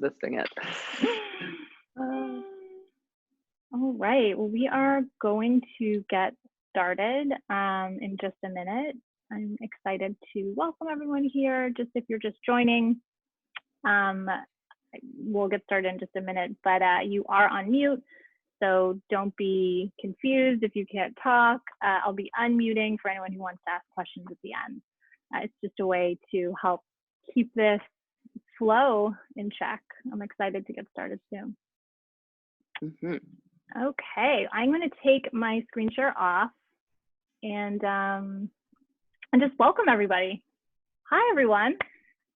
resisting it. All right, well, we are going to get started in just a minute. I'm excited to welcome everyone here. Just if you're just joining, we'll get started in just a minute, but you are on mute, so don't be confused if you can't talk. I'll be unmuting for anyone who wants to ask questions at the end. It's just a way to help keep this flow in check. I'm excited to get started soon. Okay, I'm going to take my screen share off and just welcome everybody. Hi, everyone.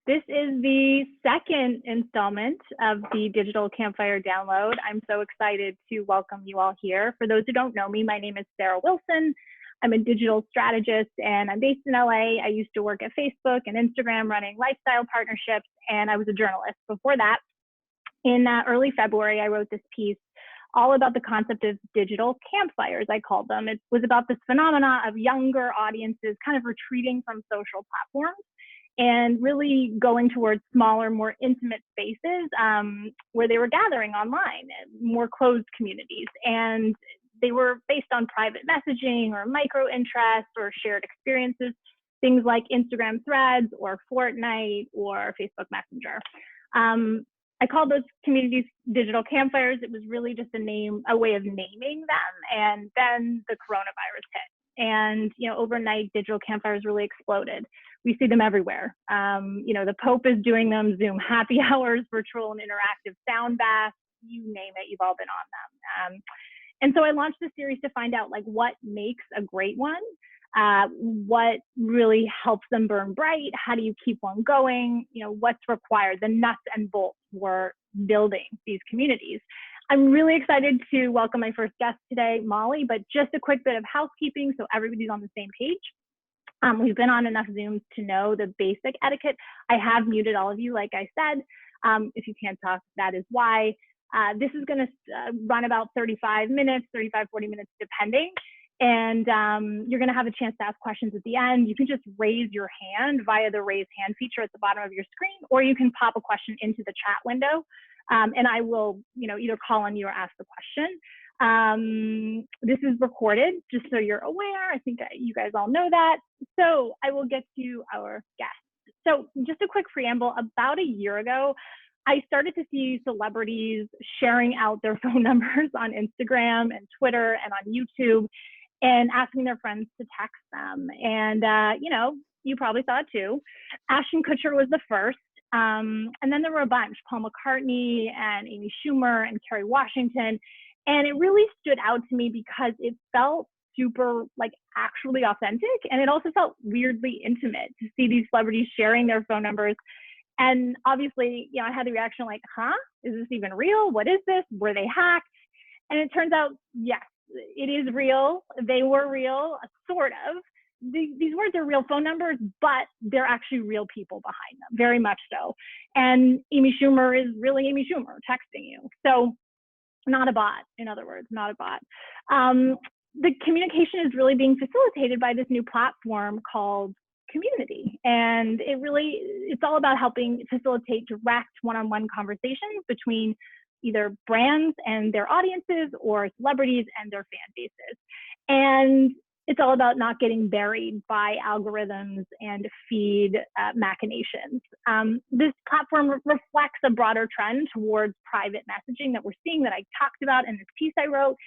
This is the second installment of the Digital Campfire Download. I'm so excited to welcome you all here. For those who don't know me, my name is Sarah Wilson. I'm a digital strategist and I'm based in LA. I used to work at Facebook and Instagram running lifestyle partnerships, and I was a journalist before that. In early February, I wrote this piece all about the concept of digital campfires, I called them. It was about this phenomena of younger audiences kind of retreating from social platforms and really going towards smaller, more intimate spaces where they were gathering online, more closed communities. And they were based on private messaging or micro interests or shared experiences, things like Instagram threads or Fortnite or Facebook Messenger. I called those communities digital campfires. It was really just a way of naming them. And then the coronavirus hit. And overnight, digital campfires really exploded. We see them everywhere. The Pope is doing them, Zoom happy hours, virtual and interactive sound baths, you name it, you've all been on them. And so I launched this series to find out what makes a great one, what really helps them burn bright, how do you keep one going, what's required, the nuts and bolts for building these communities. I'm really excited to welcome my first guest today, Molly, but just a quick bit of housekeeping so everybody's on the same page. We've been on enough Zooms to know the basic etiquette. I have muted all of you, like I said. If you can't talk, that is why. This is going to run about 35 minutes, 35, 40 minutes, depending. And you're going to have a chance to ask questions at the end. You can just raise your hand via the raise hand feature at the bottom of your screen, or you can pop a question into the chat window. And I will, either call on you or ask the question. This is recorded, just so you're aware. I think you guys all know that. So I will get to our guests. So just a quick preamble. About a year ago, I started to see celebrities sharing out their phone numbers on Instagram and Twitter and on YouTube and asking their friends to text them. And, you probably saw it too. Ashton Kutcher was the first. And then there were a bunch, Paul McCartney and Amy Schumer and Kerry Washington. And it really stood out to me because it felt super actually authentic. And it also felt weirdly intimate to see these celebrities sharing their phone numbers. And obviously, I had the reaction huh? Is this even real? What is this? Were they hacked? And it turns out, yes, it is real. They were real, sort of. These words are real phone numbers, but they're actually real people behind them, very much so. And Amy Schumer is really Amy Schumer texting you. So not a bot, in other words, not a bot. The communication is really being facilitated by this new platform called Community. And it's all about helping facilitate direct one-on-one conversations between either brands and their audiences or celebrities and their fan bases. And it's all about not getting buried by algorithms and feed machinations. This platform reflects a broader trend towards private messaging that we're seeing, that I talked about in this piece I wrote.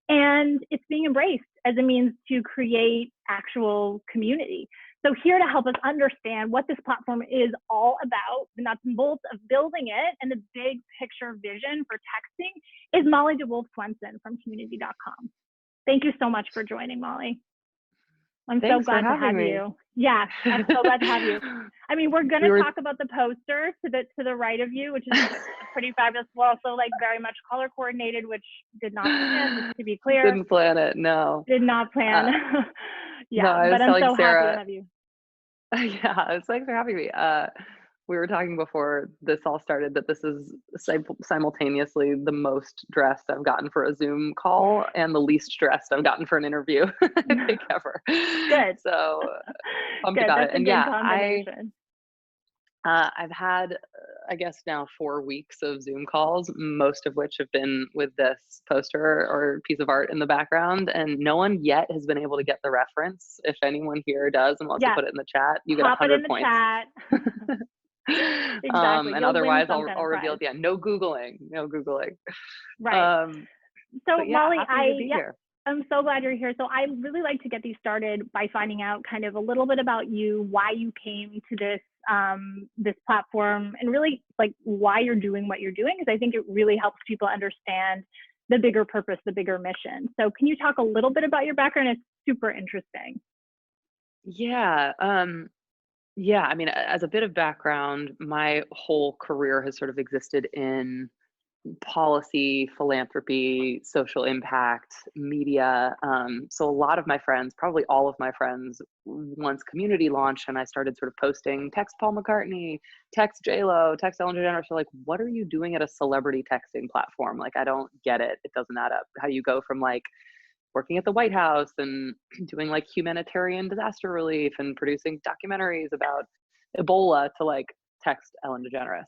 And it's being embraced as a means to create actual community. So here to help us understand what this platform is all about, the nuts and bolts of building it, and the big picture vision for texting is Molly DeWolf Swenson from community.com. Thank you so much for joining, Molly. I'm so glad to have you. Yeah, I'm so glad to have you. I mean, we're going to talk about the poster to the right of you, which is pretty fabulous. We're also very much color coordinated, which did not plan, to be clear. Didn't plan it, no. Did not plan. Yeah, no, but I'm so Sarah, happy to have you. Yeah, it's thanks for having me. We were talking before this all started that this is simultaneously the most dressed I've gotten for a Zoom call and the least dressed I've gotten for an interview, I think, ever. Good. So pumped Good. about That's it. And a good combination. I've had, I guess now 4 weeks of Zoom calls, most of which have been with this poster or piece of art in the background, and no one yet has been able to get the reference. If anyone here does and wants to Yes, put it in the chat, you get pop it in 100 the points. chat. Exactly. And You'll win otherwise, some I'll kind of reveal prize. at the end. No Googling, no Googling. Right. Um, So but yeah, Molly, happy to be yeah, here. I'm so glad you're here. So I really like to get these started by finding out kind of a little bit about you, why you came to this platform, and really like why you're doing what you're doing, because I think it really helps people understand the bigger purpose, the bigger mission. So can you talk a little bit about your background? It's super interesting. Yeah. Yeah, I mean, as a bit of background, my whole career has sort of existed in policy, philanthropy, social impact, media. So a lot of my friends, probably all of my friends, once community launched and I started sort of posting, text Paul McCartney, text J-Lo, text Ellen DeGeneres, are like, what are you doing at a celebrity texting platform? Like, I don't get it. It doesn't add up. How you go from like working at the White House and doing like humanitarian disaster relief and producing documentaries about Ebola to like text Ellen DeGeneres.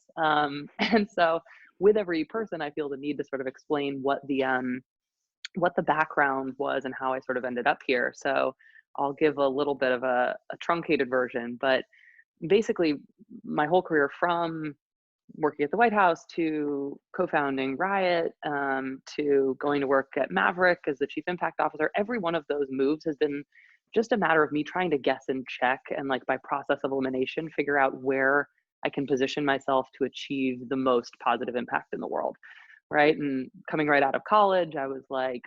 And so with every person, I feel the need to sort of explain what the background was and how I sort of ended up here. So I'll give a little bit of a truncated version, but basically my whole career from working at the White House to co-founding Riot, to going to work at Maverick as the chief impact officer, every one of those moves has been just a matter of me trying to guess and check and like by process of elimination, figure out where I can position myself to achieve the most positive impact in the world. Right. And coming right out of college, I was like,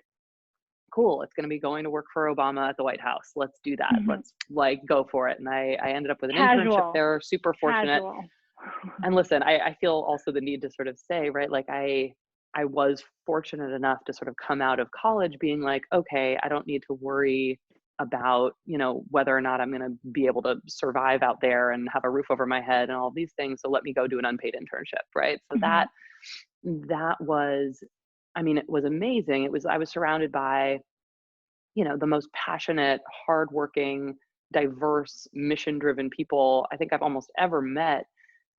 cool, it's going to be going to work for Obama at the White House. Let's do that. Mm-hmm. Let's like go for it. And I ended up with an internship Casual, there, super fortunate. casual. And listen, I feel also the need to sort of say, right, like I was fortunate enough to sort of come out of college being like, okay, I don't need to worry about, you know, whether or not I'm going to be able to survive out there and have a roof over my head and all these things. So let me go do an unpaid internship, right? So Mm-hmm. that was, I mean, it was amazing. I was surrounded by, you know, the most passionate, hardworking, diverse, mission-driven people I think I've almost ever met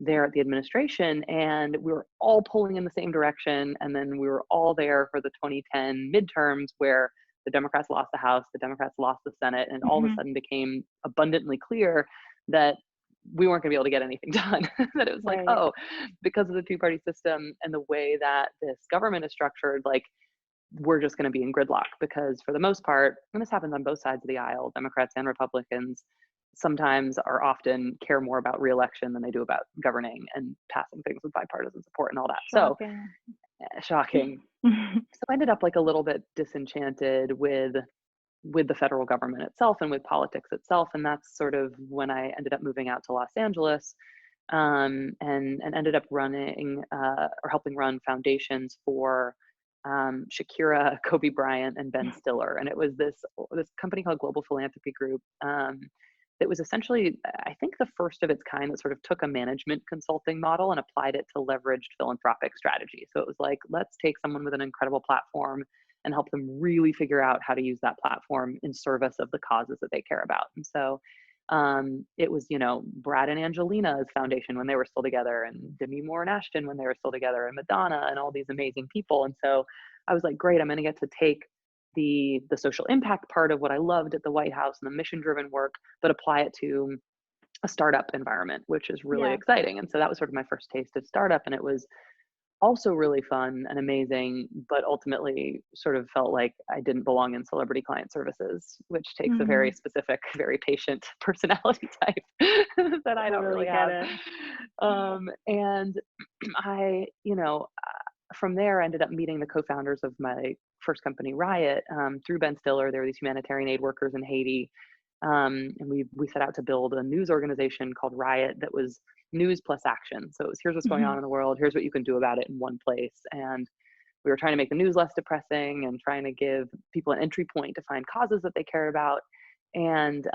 there at the administration, and we were all pulling in the same direction. And then we were all there for the 2010 midterms where the Democrats lost the House, the Democrats lost the Senate, and all of a Mm-hmm. sudden became abundantly clear that we weren't going to be able to get anything done. That it was like, Right. oh, because of the two-party system and the way that this government is structured, like we're just going to be in gridlock because for the most part, and this happens on both sides of the aisle, Democrats and Republicans sometimes are often care more about reelection than they do about governing and passing things with bipartisan support and all that. So Shocking. shocking. So I ended up like a little bit disenchanted with the federal government itself and with politics itself. And that's sort of when I ended up moving out to Los Angeles, and ended up running or helping run foundations for Shakira, Kobe Bryant, and Ben Stiller. And it was this company called Global Philanthropy Group, that was essentially, I think, the first of its kind that sort of took a management consulting model and applied it to leveraged philanthropic strategy. So it was like, let's take someone with an incredible platform and help them really figure out how to use that platform in service of the causes that they care about. And so it was, you know, Brad and Angelina's foundation when they were still together, and Demi Moore and Ashton when they were still together, and Madonna and all these amazing people. And so I was like, great, I'm going to get to take the social impact part of what I loved at the White House and the mission driven work, but apply it to a startup environment, which is really Yeah. exciting. And so that was sort of my first taste of startup, and it was also really fun and amazing, but ultimately sort of felt like I didn't belong in celebrity client services, which takes a Mm-hmm. very specific, very patient personality type that I don't Totally really get have. it. And I, you know, from there, I ended up meeting the co-founders of my first company, Riot, through Ben Stiller. There were these humanitarian aid workers in Haiti, and we set out to build a news organization called Riot that was news plus action. So it was, here's what's going Mm-hmm. on in the world, here's what you can do about it in one place. And we were trying to make the news less depressing and trying to give people an entry point to find causes that they cared about. And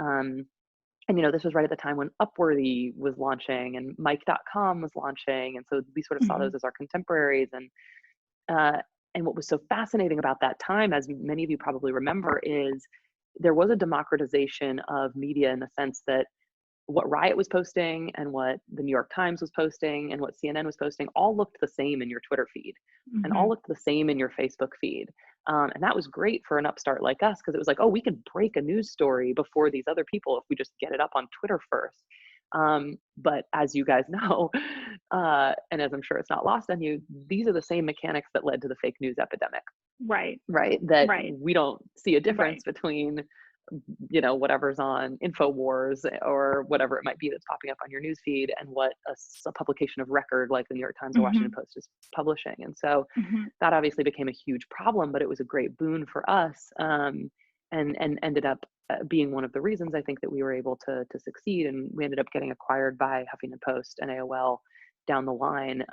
you know, this was right at the time when Upworthy was launching and Mike.com was launching. And so we sort of saw Mm-hmm. those as our contemporaries. Uh, and what was so fascinating about that time, as many of you probably remember, is there was a democratization of media in the sense that what Riot was posting and what the New York Times was posting and what CNN was posting all looked the same in your Twitter feed and all looked the same in your Facebook feed. And that was great for an upstart like us, because it was like, oh, we can break a news story before these other people if we just get it up on Twitter first. But as you guys know, and as I'm sure it's not lost on you, these are the same mechanics that led to the fake news epidemic. Right. That Right. we don't see a difference between, whatever's on InfoWars or whatever it might be that's popping up on your newsfeed and what a publication of record like the New York Times or Washington Post is publishing. And so that obviously became a huge problem, but it was a great boon for us, and ended up being one of the reasons I think that we were able to succeed. And we ended up getting acquired by Huffington Post and AOL down the line.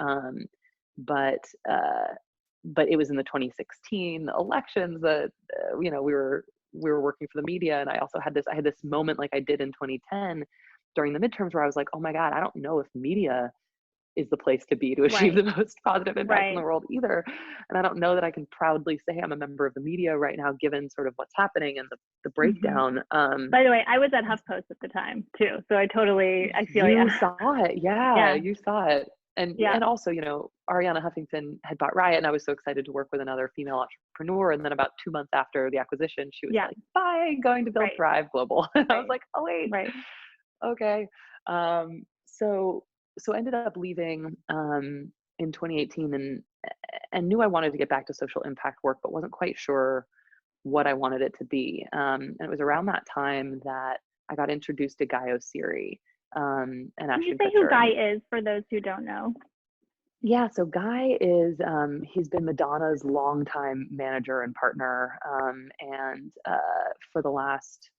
But it was in the 2016 elections that we were working for the media, and I had this moment like I did in 2010 during the midterms where I was like, oh my God, I don't know if media is the place to be to achieve the most positive impact in the world either. And I don't know that I can proudly say I'm a member of the media right now, given sort of what's happening and the breakdown. By the way, I was at HuffPost at the time too, so I feel you saw it. Yeah, you saw it. And also, Ariana Huffington had bought Riot, and I was so excited to work with another female entrepreneur. And then about 2 months after the acquisition, she was like, bye, going to build Thrive Global. And I was like, oh wait, okay. So ended up leaving in 2018 and knew I wanted to get back to social impact work, but wasn't quite sure what I wanted it to be. And it was around that time that I got introduced to Guy Osiri. And Can you say who Guy is for those who don't know? Yeah, so Guy is, he's been Madonna's longtime manager and partner, and for the last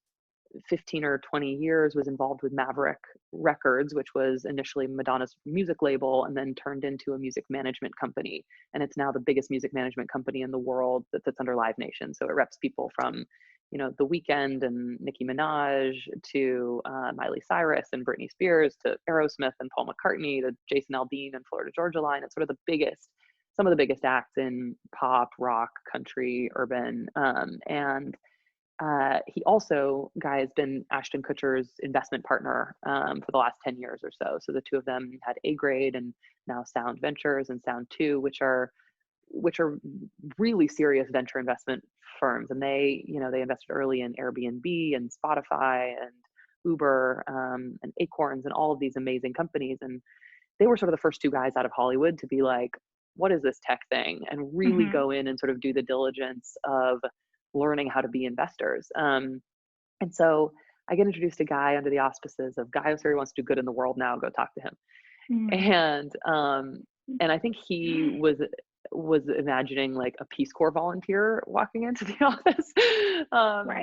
15 or 20 years was involved with Maverick Records, which was initially Madonna's music label and then turned into a music management company. And it's now the biggest music management company in the world that's under Live Nation. So it reps people from, The Weeknd and Nicki Minaj to Miley Cyrus and Britney Spears to Aerosmith and Paul McCartney to Jason Aldean and Florida Georgia Line. It's sort of some of the biggest acts in pop, rock, country, urban, and Guy has been Ashton Kutcher's investment partner for the last 10 years or so. So the two of them had A Grade and now Sound Ventures and Sound 2, which are really serious venture investment firms. And they invested early in Airbnb and Spotify and Uber and Acorns and all of these amazing companies. And they were sort of the first two guys out of Hollywood to be like, what is this tech thing? And really go in and sort of do the diligence of learning how to be investors. And so I get introduced to Guy under the auspices of Guy Osiri wants to do good in the world now, go talk to him. And I think he was imagining like a Peace Corps volunteer walking into the office,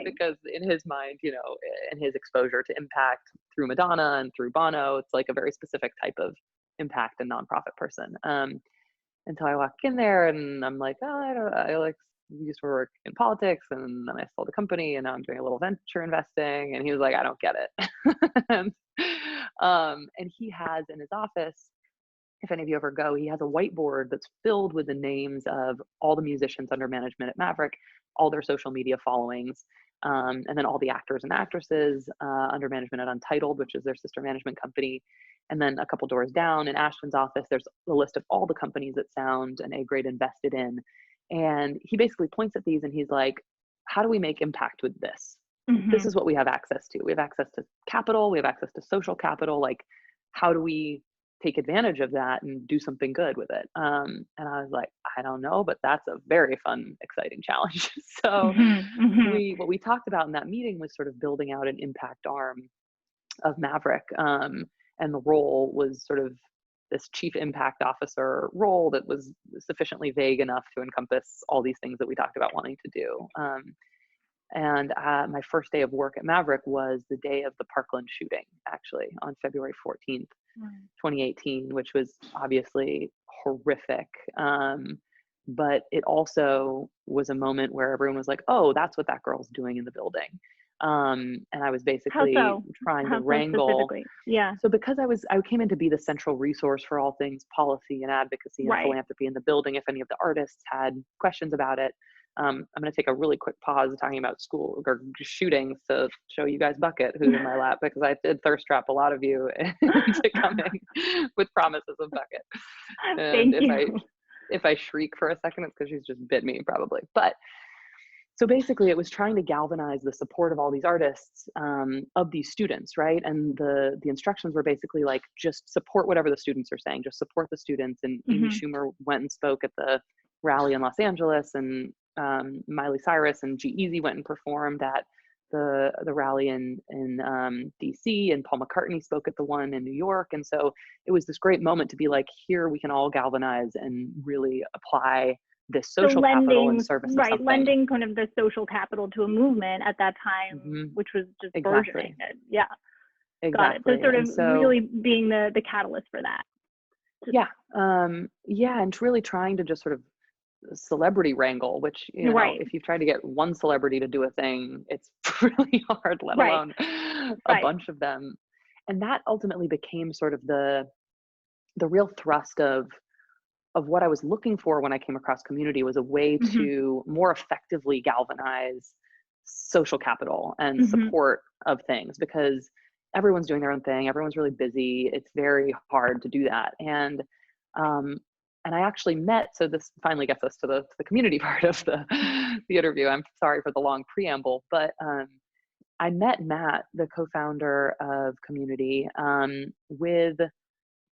because in his mind, in his exposure to impact through Madonna and through Bono, it's like a very specific type of impact and nonprofit person. Until I walk in there and I'm like, I used to work in politics, and then I sold a company, and now I'm doing a little venture investing. And he was like, I don't get it. And he has in his office, if any of you ever go, he has a whiteboard that's filled with the names of all the musicians under management at Maverick, all their social media followings, and then all the actors and actresses under management at Untitled, which is their sister management company. And then a couple doors down in Ashton's office, there's a list of all the companies that Sound and A Grade invested in. And he basically points at these and he's like, how do we make impact with this? This is what we have access to. We have access to capital. We have access to social capital. Like, how do we take advantage of that and do something good with it? And I was like, I don't know, but that's a very fun, exciting challenge. So what we talked about in that meeting was sort of building out an impact arm of Maverick. And the role was sort of this chief impact officer role that was sufficiently vague enough to encompass all these things that we talked about wanting to do. And my first day of work at Maverick was the day of the Parkland shooting, actually, on February 14th, 2018, which was obviously horrific. But it also was a moment where everyone was like, oh, that's what that girl's doing in the building. And I was basically trying to wrangle. Yeah. So because I came in to be the central resource for all things policy and advocacy and philanthropy in the building, if any of the artists had questions about it. I'm going to take a really quick pause talking about school or shootings to show you guys bucket who's in my lap, because I did thirst trap a lot of you into coming with promises of bucket. And Thank you. if I shriek for a second, it's because she's just bit me probably. But so basically it was trying to galvanize the support of all these artists, of these students, right? And the instructions were basically like, just support whatever the students are saying, just support the students. And Amy Schumer went and spoke at the rally in Los Angeles, and Miley Cyrus and G-Eazy went and performed at the rally in DC, and Paul McCartney spoke at the one in New York. And so it was this great moment to be like, here we can all galvanize and really apply this social capital in service of something. Lending kind of the social capital to a movement at that time, which was just burgeoning. Yeah, exactly. Got it. So really being the catalyst for that. And really trying to just sort of celebrity wrangle, which, you know, if you've tried to get one celebrity to do a thing, it's really hard, let alone a bunch of them. And that ultimately became sort of the real thrust of what I was looking for when I came across community, was a way to more effectively galvanize social capital and support of things, because everyone's doing their own thing. Everyone's really busy. It's very hard to do that. And I actually met, so this finally gets us to the community part of the interview. I'm sorry for the long preamble, but I met Matt, the co-founder of Community, with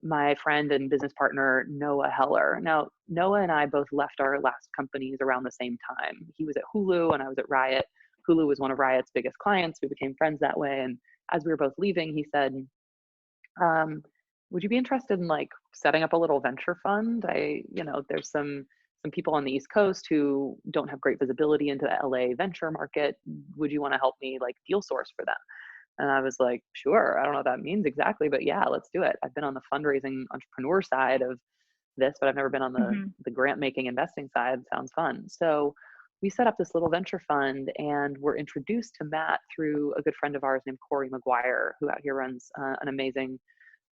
my friend and business partner, Noah Heller. Now, Noah and I both left our last companies around the same time. He was at Hulu and I was at Riot. Hulu was one of Riot's biggest clients. We became friends that way. And as we were both leaving, he said, would you be interested in like setting up a little venture fund? There's some people on the East Coast who don't have great visibility into the LA venture market. Would you want to help me like deal source for them? And I was like, sure. I don't know what that means exactly, but yeah, let's do it. I've been on the fundraising entrepreneur side of this, but I've never been on the grant making investing side. Sounds fun. So we set up this little venture fund, and were introduced to Matt through a good friend of ours named Corey McGuire, who out here runs an amazing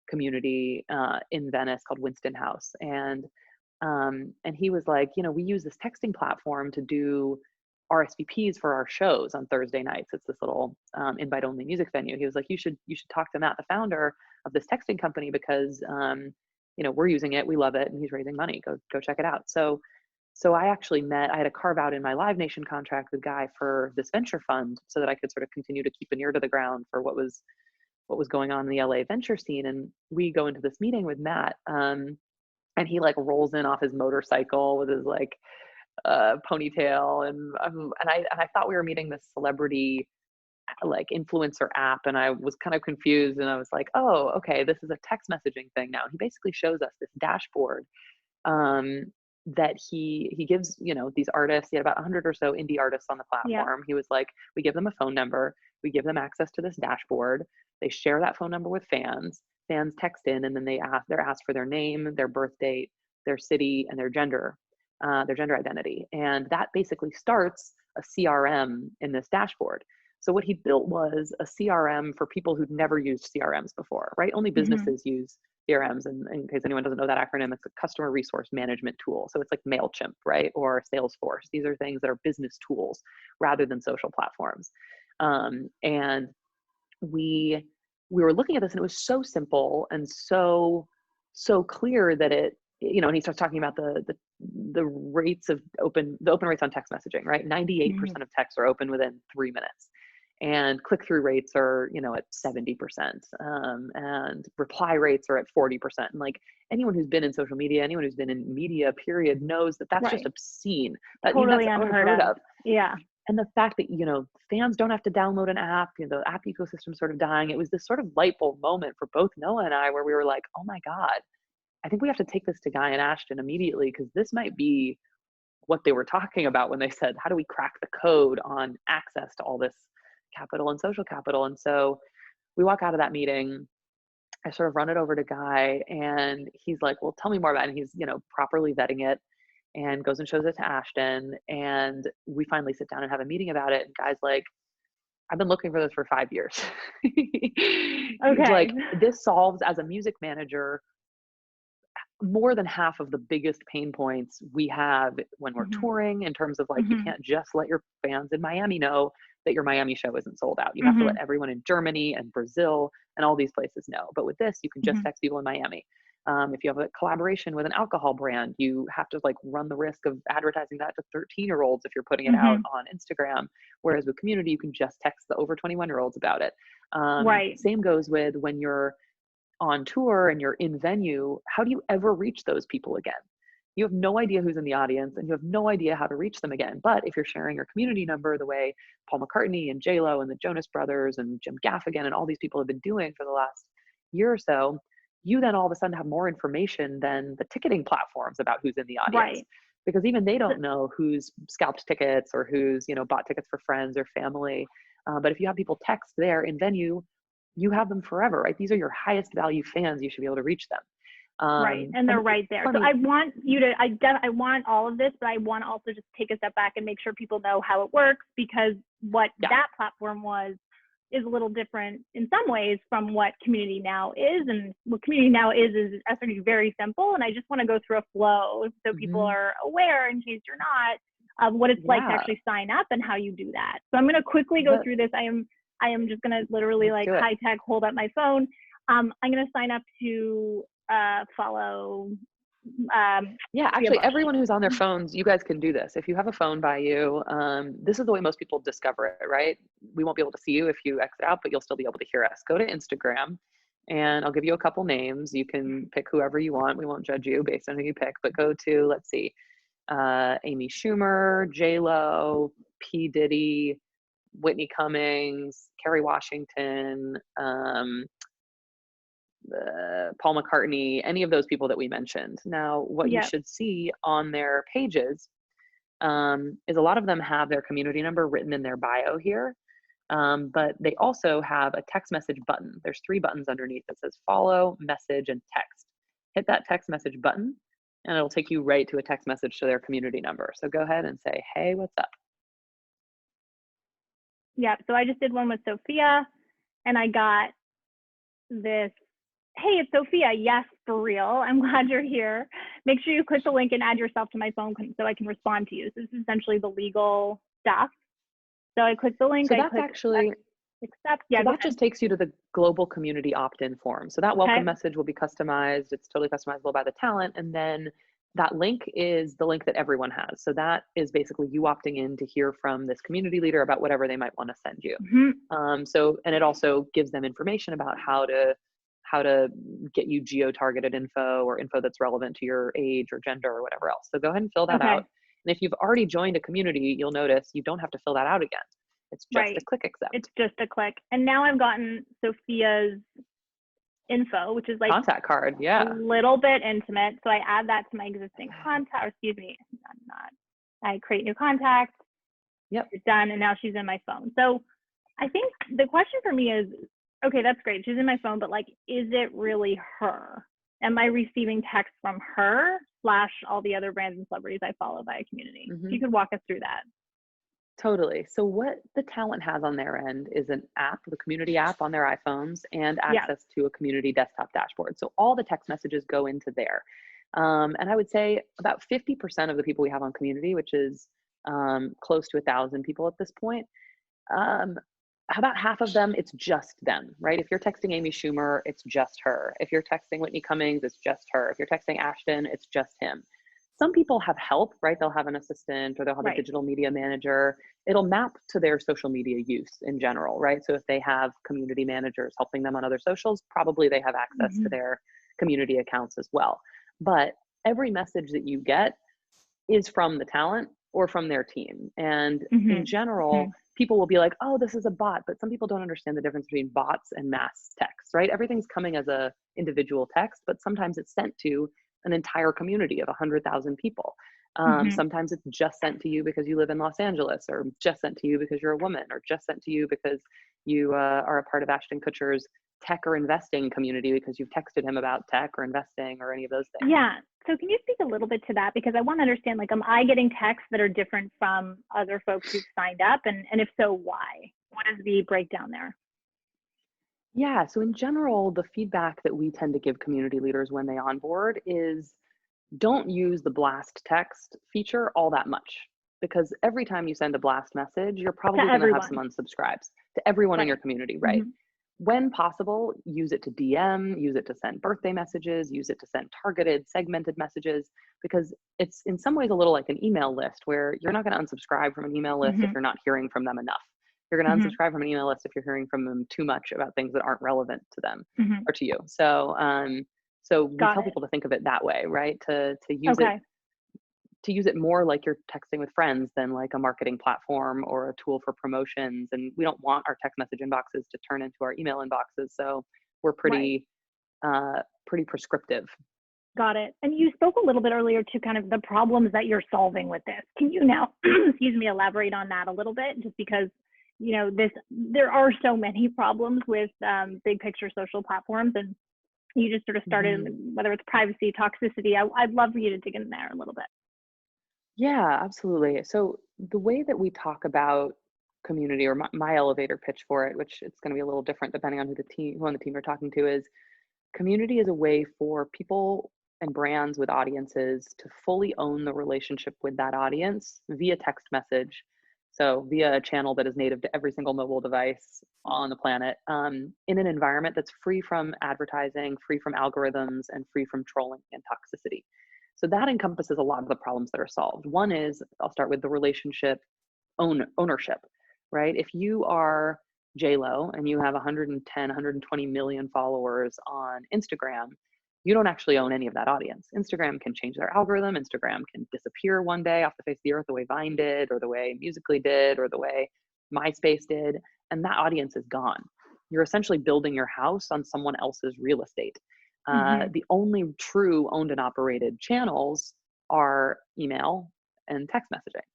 community in Venice called Winston House. And he was like, we use this texting platform to do RSVPs for our shows on Thursday nights. It's this little invite only music venue. He was like, you should talk to Matt, the founder of this texting company, because we're using it, we love it, and he's raising money. Go check it out. So I actually I had to carve out in my Live Nation contract with Guy for this venture fund, so that I could sort of continue to keep an ear to the ground for what was going on in the LA venture scene. And we go into this meeting with Matt, and he like rolls in off his motorcycle with his like ponytail, and I thought we were meeting this celebrity like influencer app, and I was kind of confused, and I was like, oh, okay, this is a text messaging thing now. He basically shows us this dashboard that he gives, these artists. He had about 100 or so indie artists on the platform. He was like, we give them a phone number, we give them access to this dashboard, they share that phone number with fans text in, and then they're asked for their name, their birth date, their city, and their gender identity. And that basically starts a CRM in this dashboard. So what he built was a CRM for people who'd never used CRMs before, right? Only businesses use CRMs. And in case anyone doesn't know that acronym, it's a customer resource management tool. So it's like MailChimp, right? Or Salesforce. These are things that are business tools rather than social platforms. And we were looking at this, and it was so simple and so clear that it, and he starts talking about the rates of open rates on text messaging, right? 98% of texts are open within 3 minutes, and click-through rates are, at 70%, and reply rates are at 40%. And like anyone who's been in social media, anyone who's been in media, period, knows that that's just obscene. Totally that's unheard of. Yeah. And the fact that, fans don't have to download an app, the app ecosystem sort of dying. It was this sort of light bulb moment for both Noah and I, where we were like, oh my God, I think we have to take this to Guy and Ashton immediately, because this might be what they were talking about when they said, how do we crack the code on access to all this capital and social capital? And so we walk out of that meeting, I sort of run it over to Guy, and he's like, well, tell me more about it. And he's, properly vetting it, and goes and shows it to Ashton. And we finally sit down and have a meeting about it. And Guy's like, I've been looking for this for 5 years. He's like, this solves, as a music manager, more than half of the biggest pain points we have when we're Mm-hmm. touring, in terms of like, you Mm-hmm. can't just let your fans in Miami know that your Miami show isn't sold out. You have to Mm-hmm. let everyone in Germany and Brazil and all these places know. But with this, you can just Mm-hmm. text people in Miami. If you have a collaboration with an alcohol brand, you have to like run the risk of advertising that to 13-year-olds if you're putting it out Mm-hmm. on Instagram. Whereas with community, you can just text the over 21-year-olds about it. Right. Same goes with when you're on tour and you're in venue. How do you ever reach those people again? You have no idea who's in the audience, and you have no idea how to reach them again. But if you're sharing your community number the way Paul McCartney and J-Lo and the Jonas Brothers and Jim Gaffigan and all these people have been doing for the last year or so, you then all of a sudden have more information than the ticketing platforms about who's in the audience. Right. Because even they don't know who's scalped tickets or who's, bought tickets for friends or family. But if you have people text there in venue, you have them forever, right? These are your highest value fans. You should be able to reach them. Right. And they're right there. So I want you to, I want all of this, but I want to also just take a step back and make sure people know how it works, because what that platform is a little different in some ways from what Community Now is. And what Community Now is actually very simple. And I just want to go through a flow so people are aware, in case you're not, of what it's like to actually sign up and how you do that. So I'm going to quickly go through this. I am just going to literally like high tech hold up my phone. I'm going to sign up to follow. Actually, everyone who's on their phones, you guys can do this. If you have a phone by you, this is the way most people discover it, right? We won't be able to see you if you exit out, but you'll still be able to hear us. Go to Instagram, and I'll give you a couple names. You can pick whoever you want. We won't judge you based on who you pick, but go to, let's see, Amy Schumer, J-Lo, P. Diddy, Whitney Cummings, Kerry Washington, Paul McCartney, any of those people that we mentioned. Now, what you should see on their pages is a lot of them have their community number written in their bio here, but they also have a text message button. There's 3 buttons underneath that says follow, message, and text. Hit that text message button, and it'll take you right to a text message to their community number. So go ahead and say, hey, what's up? Yeah, so I just did one with Sophia, and I got this, hey, it's Sophia. Yes, for real. I'm glad you're here. Make sure you click the link and add yourself to my phone so I can respond to you. So this is essentially the legal stuff. So I click the link. So that's actually accept. Yeah, so that just takes you to the global community opt-in form. So that welcome message will be customized. It's totally customizable by the talent. And then that link is the link that everyone has. So that is basically you opting in to hear from this community leader about whatever they might want to send you. And it also gives them information about how to get you geo-targeted info or info that's relevant to your age or gender or whatever else. So go ahead and fill that out. And if you've already joined a community, you'll notice you don't have to fill that out again. It's just a click accept. It's just a click. And now I've gotten Sophia's info, which is like contact card, a little bit intimate. So I add that to my existing contact, or excuse me, I create new contacts. It's done, and now she's in my phone. So I think the question for me is, okay, that's great. She's in my phone, but like, is it really her? Am I receiving text from her / all the other brands and celebrities I follow via community? If you could walk us through that. Totally. So what the talent has on their end is an app, the community app on their iPhones, and access to a community desktop dashboard. So all the text messages go into there. And I would say about 50% of the people we have on community, which is close to 1,000 people at this point, about half of them, it's just them, right? If you're texting Amy Schumer, it's just her. If you're texting Whitney Cummings, it's just her. If you're texting Ashton, it's just him. Some people have help, right? They'll have an assistant or they'll have a digital media manager. It'll map to their social media use in general, right? So if they have community managers helping them on other socials, probably they have access to their community accounts as well. But every message that you get is from the talent or from their team. And in general, people will be like, oh, this is a bot, but some people don't understand the difference between bots and mass text, right? Everything's coming as a individual text, but sometimes it's sent to an entire community of 100,000 people. Sometimes it's just sent to you because you live in Los Angeles, or just sent to you because you're a woman, or just sent to you because you are a part of Ashton Kutcher's tech or investing community because you've texted him about tech or investing or any of those things. Yeah. So can you speak a little bit to that? Because I want to understand, like, am I getting texts that are different from other folks who've signed up? And if so, why? What is the breakdown there? Yeah, so in general, the feedback that we tend to give community leaders when they onboard is don't use the blast text feature all that much because every time you send a blast message, you're To probably going to have some everyone. unsubscribes to everyone in your Right. community, right? Hmm. When possible, use it to DM, use it to send birthday messages, use it to send targeted, segmented messages, because it's in some ways a little like an email list where you're not going to unsubscribe from an email list if Hmm. you're not hearing from them enough. You're going to Hmm. unsubscribe from an email list if you're hearing from them too much about things that aren't relevant to them Hmm. or to you. So we Got tell it. people to think of it that way, right? Okay. To use it more like you're texting with friends than like a marketing platform or a tool for promotions. And we don't want our text message inboxes to turn into our email inboxes. So we're Right. pretty prescriptive. Got it. And you spoke a little bit earlier to kind of the problems that you're solving with this. Can you now, excuse me, elaborate on that a little bit? Just because, there are so many problems with big picture social platforms, and you just sort of started, Mhm. whether it's privacy, toxicity. I'd love for you to dig in there a little bit. Yeah, absolutely. So the way that we talk about community or my elevator pitch for it, which it's going to be a little different depending on who on the team you're talking to is community is a way for people and brands with audiences to fully own the relationship with that audience via text message. So, via a channel that is native to every single mobile device on the planet, in an environment that's free from advertising, free from algorithms, and free from trolling and toxicity. So, that encompasses a lot of the problems that are solved. One is I'll start with the relationship ownership, right? If you are JLo and you have 110, 120 million followers on Instagram, you don't actually own any of that audience. Instagram can change their algorithm. Instagram can disappear one day off the face of the earth the way Vine did, or the way Musically did, or the way MySpace did, and that audience is gone. You're essentially building your house on someone else's real estate. Hmm. The only true owned and operated channels are email and text messaging.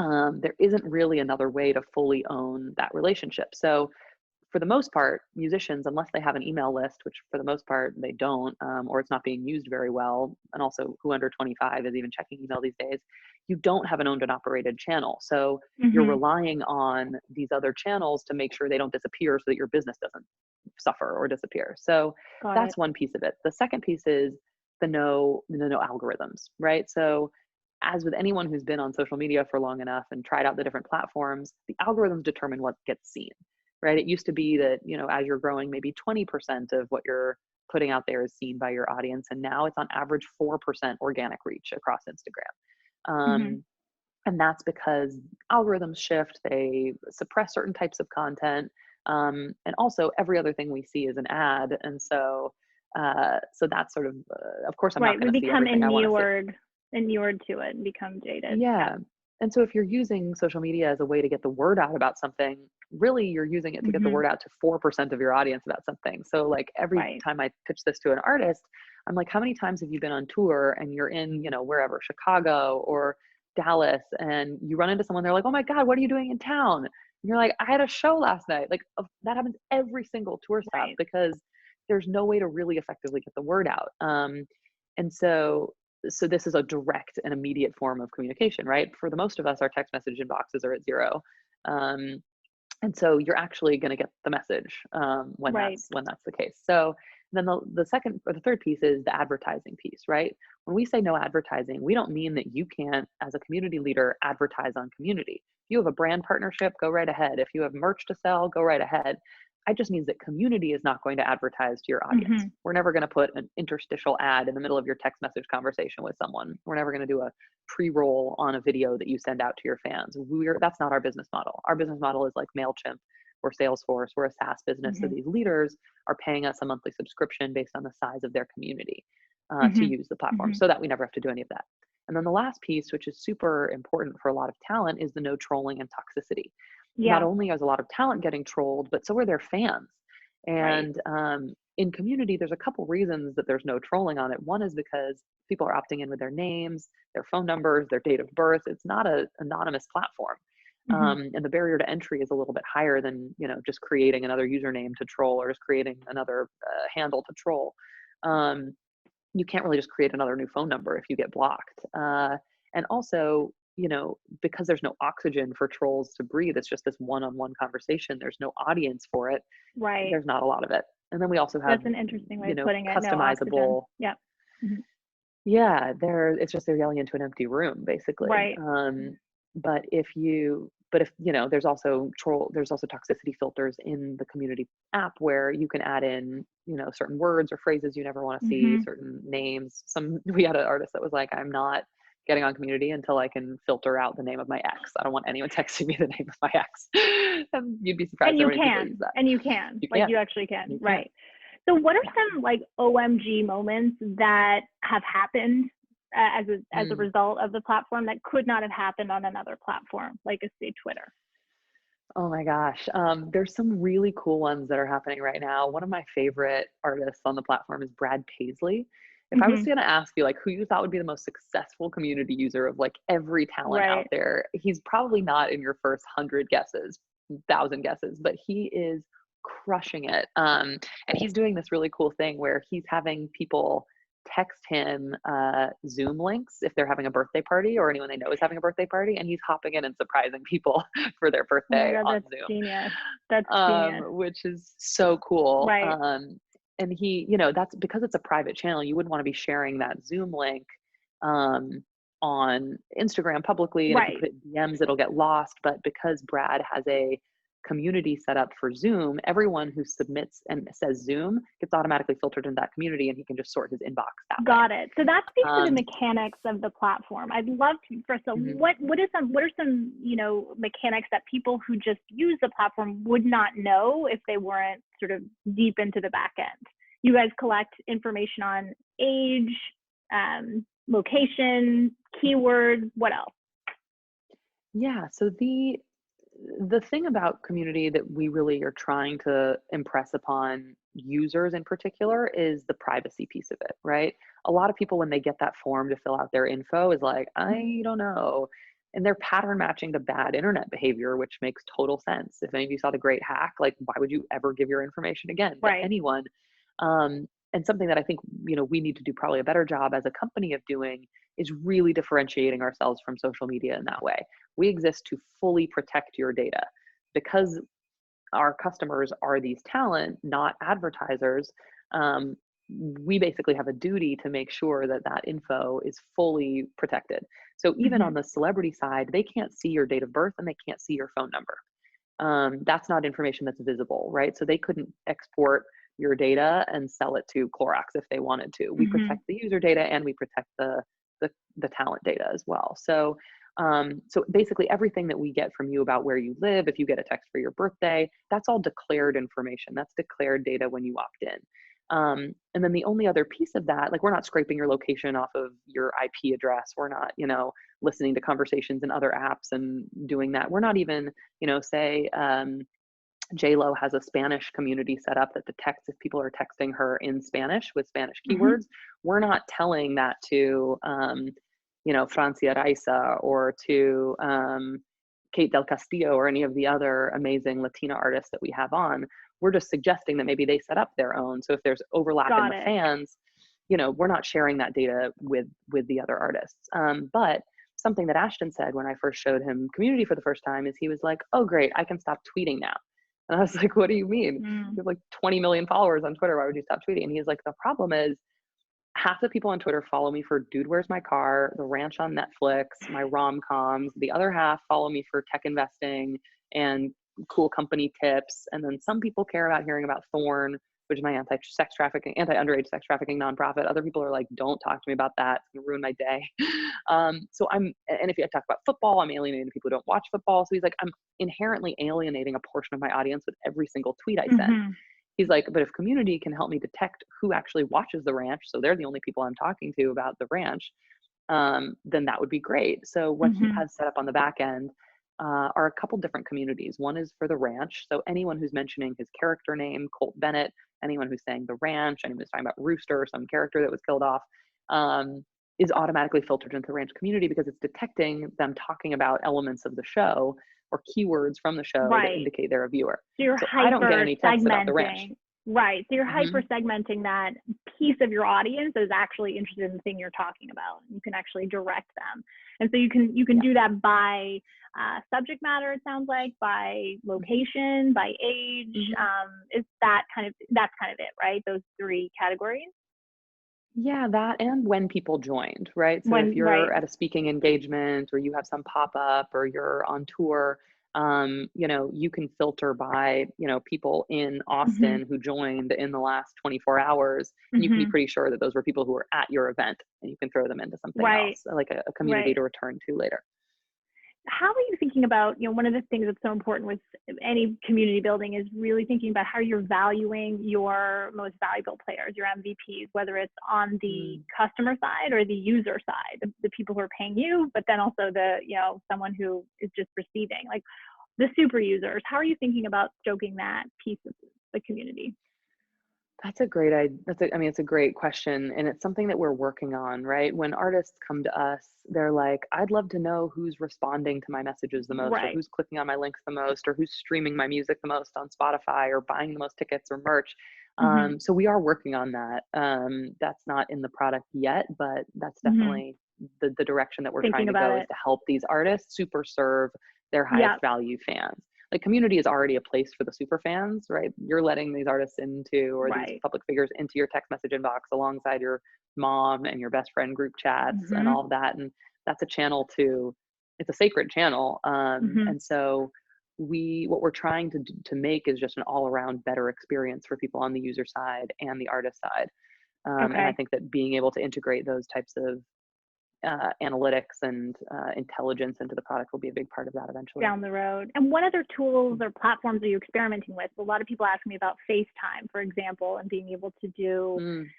Hmm. There isn't really another way to fully own that relationship. So, for the most part, musicians, unless they have an email list, which for the most part they don't, or it's not being used very well, and also who under 25 is even checking email these days, you don't have an owned and operated channel. So, you're Hmm. relying on these other channels to make sure they don't disappear so that your business doesn't suffer or disappear. So, Got it. that's one piece of it. The second piece is the no algorithms, right? So, as with anyone who's been on social media for long enough and tried out the different platforms, the algorithms determine what gets seen, right? It used to be that, as you're growing, maybe 20% of what you're putting out there is seen by your audience. And now it's on average 4% organic reach across Instagram. Hmm. And that's because algorithms shift, they suppress certain types of content. And also every other thing we see is an ad. And so that's sort of course, I'm not Right. We going to see become everything I want to see. inured to it and become jaded. Yeah. Yeah. And so if you're using social media as a way to get the word out about something, really you're using it to get the Hmm. word out to 4% of your audience about something. So like every Right. time I pitch this to an artist, I'm like, how many times have you been on tour and you're in, wherever, Chicago or Dallas, and you run into someone, they're like, oh my God, what are you doing in town? And you're like, I had a show last night. Like that happens every single tour stop Right. because there's no way to really effectively get the word out. And so this is a direct and immediate form of communication, right? For the most of us, our text message inboxes are at zero. Um, and so you're actually going to get the message when Right. that's the case. So then the second or the third piece is the advertising piece, right? When we say no advertising, we don't mean that you can't, as a community leader, advertise on community. If you have a brand partnership, go right ahead. If you have merch to sell, go right ahead. It just means that community is not going to advertise to your audience. Hmm. We're never going to put an interstitial ad in the middle of your text message conversation with someone. We're never going to do a pre-roll on a video that you send out to your fans. That's not our business model. Our business model is like MailChimp or Salesforce. We're a SaaS business. So Hmm. these leaders are paying us a monthly subscription based on the size of their community to Hmm. use the platform Hmm. so that we never have to do any of that. And then the last piece, which is super important for a lot of talent, is the no trolling and toxicity. Not Yeah. only is a lot of talent getting trolled, but so are their fans. Right. And in community, there's a couple reasons that there's no trolling on it. One is because people are opting in with their names, their phone numbers, their date of birth. It's not an anonymous platform. Hmm. And the barrier to entry is a little bit higher than, just creating another username to troll or just creating another handle to troll. Um, you can't really just create another new phone number if you get blocked. And also, because there's no oxygen for trolls to breathe, it's just this one-on-one conversation. There's no audience for it. Right. There's not a lot of it. And then we also have, That's an interesting way of putting it. No customizable. oxygen. Yep. Mhm. Yeah, it's just they're yelling into an empty room, basically. Right. But if there's also toxicity filters in the community app where you can add in, certain words or phrases you never want to see, Mhm. certain names. We had an artist that was like, I'm not getting on community until I can filter out the name of my ex. I don't want anyone texting me the name of my ex. And you'd be surprised And how you many people can. use that. And you can. You Like can. you actually can. You can. Right. So what are some like OMG moments that have happened as a result of the platform that could not have happened on another platform, like say Twitter? Oh my gosh. There's some really cool ones that are happening right now. One of my favorite artists on the platform is Brad Paisley. If I was Mhm. going to ask you like who you thought would be the most successful community user of like every talent out Right. there, he's probably not in your first 100 guesses, 1,000 guesses, but he is crushing it. And he's doing this really cool thing where he's having people text him Zoom links if they're having a birthday party or anyone they know is having a birthday party, and he's hopping in and surprising people for their Oh my birthday God, on that's Zoom, genius. That's genius. which is so cool. Right. And he, that's because it's a private channel. You wouldn't want to be sharing that Zoom link on Instagram publicly, and if you Right. put it in DMs, it'll get lost. But because Brad has a community set up for Zoom, everyone who submits and says Zoom gets automatically filtered into that community, and he can just sort his inbox that way. Got it. So that speaks to the Um, mechanics of the platform. I'd love to first. So mhm. what are some mechanics that people who just use the platform would not know if they weren't sort of deep into the back end? You guys collect information on age, location, keywords. What else? Yeah. So the thing about community that we really are trying to impress upon users in particular is the privacy piece of it, right? A lot of people, when they get that form to fill out their info, is like, I don't know. And they're pattern matching to bad internet behavior, which makes total sense. If any of you saw The Great Hack, like, why would you ever give your information again to Right. anyone? And something that I think, we need to do probably a better job as a company of doing is really differentiating ourselves from social media in that way. We exist to fully protect your data because our customers are these talent, not advertisers. We basically have a duty to make sure that that info is fully protected. So even on Mhm. the celebrity side, they can't see your date of birth and they can't see your phone number. That's not information that's visible, right? So they couldn't export your data and sell it to Clorox if they wanted to. We Mhm. protect the user data and we protect the talent data as well. So basically everything that we get from you about where you live, if you get a text for your birthday, that's all declared information. That's declared data when you opt in. And then the only other piece of that, like, we're not scraping your location off of your IP address. We're not, listening to conversations in other apps and doing that. We're not even, say, JLo has a Spanish community set up that detects if people are texting her in Spanish with Spanish Mhm. keywords. We're not telling that to, Francia Raisa or to Kate Del Castillo or any of the other amazing Latina artists that we have on. We're just suggesting that maybe they set up their own. So if there's overlap in Got the it. fans, we're not sharing that data with the other artists. But something that Ashton said when I first showed him community for the first time is he was like, "Oh, great, I can stop tweeting now." And I was like, "What do you mean? Mm. You have like 20 million followers on Twitter. Why would you stop tweeting?" And he's like, "The problem is half the people on Twitter follow me for Dude, Where's My Car, The Ranch on Netflix, my rom-coms. The other half follow me for tech investing and cool company tips. And then some people care about hearing about Thorn, which is my anti-underage sex trafficking nonprofit. Other people are like, don't talk to me about that. It's gonna ruin my day." And if you talk about football, I'm alienating people who don't watch football. So he's like, I'm inherently alienating a portion of my audience with every single tweet I send. Mhm. He's like, but if community can help me detect who actually watches the ranch, so they're the only people I'm talking to about the ranch, then that would be great. So what he Mhm. has set up on the back end are a couple different communities. One is for the ranch. So anyone who's mentioning his character name, Colt Bennett, anyone who's saying the ranch, anyone who's talking about Rooster, some character that was killed off, is automatically filtered into the ranch community because it's detecting them talking about elements of the show or keywords from the show that Right. indicate they're a viewer. So you're So I don't get hyper any texts about the ranch. segmenting. Right. So you're Hmm. hyper segmenting that piece of your audience that is actually interested in the thing you're talking about. You can actually direct them. And so you can Yeah. do that by subject matter, it sounds like, by Hmm. location, by age. Hmm. Is that that's kind of it, right? Those three categories. Yeah, that and when people joined, right? So if When you're right. at a speaking engagement or you have some pop-up or you're on tour, you can filter by, people in Hmm. Austin who joined in the last 24 hours, and you can be Hmm. pretty sure that those were people who were at your event, and you can throw them into something Right. else, like a community Right. to return to later. How are you thinking about, one of the things that's so important with any community building is really thinking about how you're valuing your most valuable players, your MVPs, whether it's on the Mm. customer side or the user side, the people who are paying you, but then also someone who is just receiving, like the super users. How are you thinking about stoking that piece of the community? That's a great I mean, it's a great question, and it's something that we're working on, right? When artists come to us, they're like, "I'd love to know who's responding to my messages the most, or Right. who's clicking on my links the most, or who's streaming my music the most on Spotify, or buying the most tickets or merch." Hmm. So we are working on that. That's not in the product yet, but that's Hmm. definitely the direction that we're trying Thinking to about go, is it. to help these artists super serve their highest Yep. value fans. Like, community is already a place for the super fans, right? You're letting these artists into, or these Right. public figures into your text message inbox alongside your mom and your best friend group chats and Hmm. all of that. And that's a channel it's a sacred channel. Hmm. And so what we're trying to make is just an all around better experience for people on the user side and the artist side. And I Okay. think that being able to integrate those types of analytics and intelligence into the product will be a big part of that eventually. Down the road. And what other tools or platforms are you experimenting with? A lot of people ask me about FaceTime, for example, and being able to do, Mm.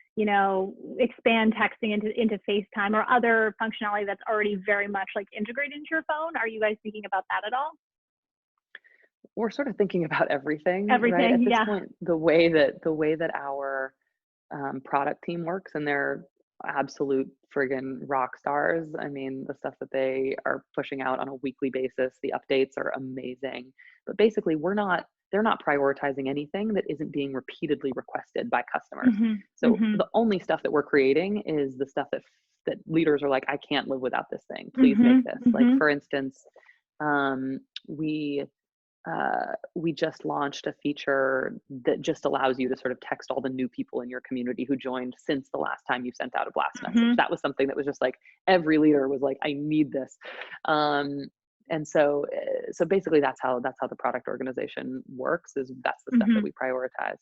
expand texting into FaceTime or other functionality that's already very much like integrated into your phone. Are you guys thinking about that at all? We're sort of thinking about everything, right? At Everything, this yeah. point, the way that our product team works, and they're absolute friggin' rock stars. I mean, the stuff that they are pushing out on a weekly basis, the updates are amazing. But basically, they're not prioritizing anything that isn't being repeatedly requested by customers. Mhm. So Mhm. the only stuff that we're creating is the stuff that leaders are like, I can't live without this thing. Please make Mhm. this. Like, Mhm. for instance, um, we just launched a feature that just allows you to sort of text all the new people in your community who joined since the last time you sent out a blast message. Mhm. That was something that was just like, every leader was like, I need this. Um, and so basically that's how the product organization works, is that's the stuff that Mhm. we prioritize.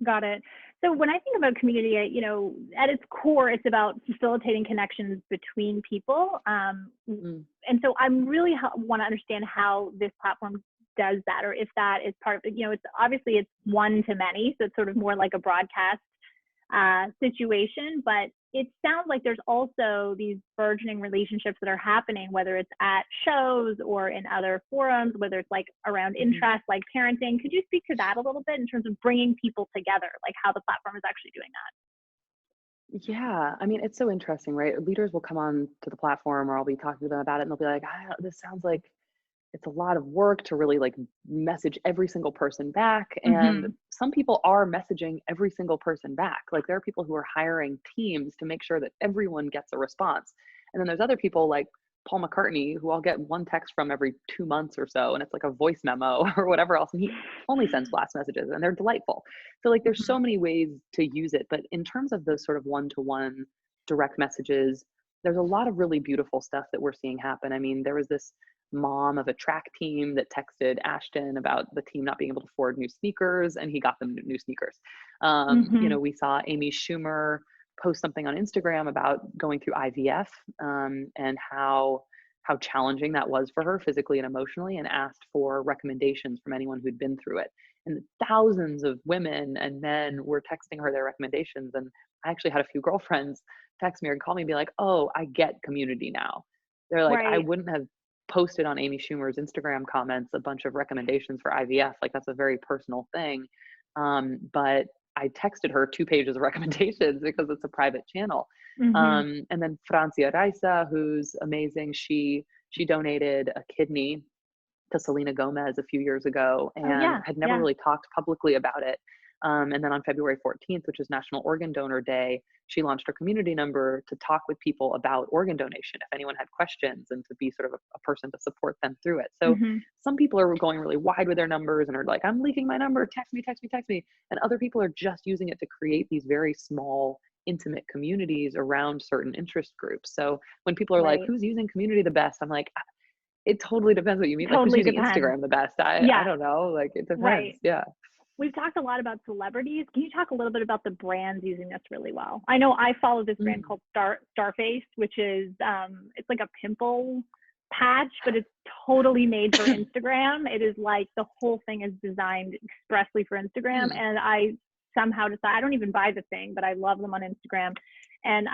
Got it. So when I think about community, at its core, it's about facilitating connections between people. Mm, And so I'm really want to understand how this platform does that, or if that is part of it. It's obviously it's one to many, so it's sort of more like a broadcast situation, but it sounds like there's also these burgeoning relationships that are happening, whether it's at shows or in other forums, whether it's like around mhm. interest, like parenting. Could you speak to that a little bit in terms of bringing people together, like how the platform is actually doing Yeah, I mean, it's so interesting, right? Leaders will come on to the platform, or I'll be talking to them about it, and they'll be like, this sounds like it's a lot of work to really like message every single person back. that? And Mm-hmm. some people are messaging every single person back. Like, there are people who are hiring teams to make sure that everyone gets a response. And then there's other people like Paul McCartney, who I'll get one text from every 2 months or so, and it's like a voice memo or whatever else. And he only sends blast messages, and they're delightful. So like, there's Mm-hmm. so many ways to use it. But in terms of those sort of one-to-one direct messages, there's a lot of really beautiful stuff that we're seeing happen. I mean, there was this mom of a track team that texted Ashton about the team not being able to afford new sneakers, and he got them new sneakers. Mm-hmm. We saw Amy Schumer post something on Instagram about going through IVF, and how challenging that was for her physically and emotionally, and asked for recommendations from anyone who'd been through it. And thousands of women and men were texting her their recommendations. And I actually had a few girlfriends text me or call me and be like, "Oh, I get community now." They're like, "I Right. wouldn't have posted on Amy Schumer's Instagram comments a bunch of recommendations for IVF. Like, that's a very personal thing. But I texted her 2 pages of recommendations because it's a private channel." Mm-hmm. And then Francia Raisa, who's amazing, she donated a kidney to Selena Gomez a few years ago, Oh and yeah. had never Yeah. really talked publicly about it. And then on February 14th, which is National Organ Donor Day, she launched her community number to talk with people about organ donation if anyone had questions, and to be sort of a person to support them through it. So some people are going really wide with their numbers and are like, I'm leaking my number, text me, text me, text me. And other people are just using it to create these very small, intimate communities around certain interest groups. So when people are like, who's using community the best? I'm like, it totally depends what you mean. Like, who's using Instagram the best? I don't know. Like, it depends. Yeah. We've talked a lot about celebrities. Can you talk a little bit about the brands using this really well? I know I follow this brand called Starface, which is, it's like a pimple patch, but it's totally made for Instagram. It is like the whole thing is designed expressly for Instagram. And I somehow decide, I don't even buy the thing, but I love them on Instagram. And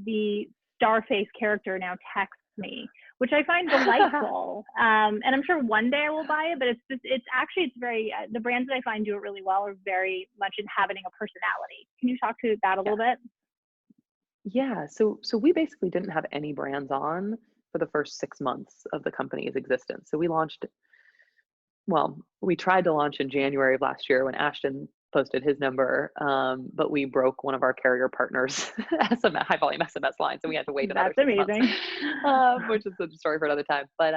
the Starface character now texts me, which I find delightful. And I'm sure one day I will buy it, but it's very, the brands that I find do it really well are very much inhabiting a personality. Can you talk to that a little bit? Yeah, so we basically didn't have any brands on for the first 6 months of the company's existence. So we tried to launch in January of last year when Ashton posted his number, but we broke one of our carrier partners' high volume SMS line, so we had to wait another 6 months, which is a story for another time. But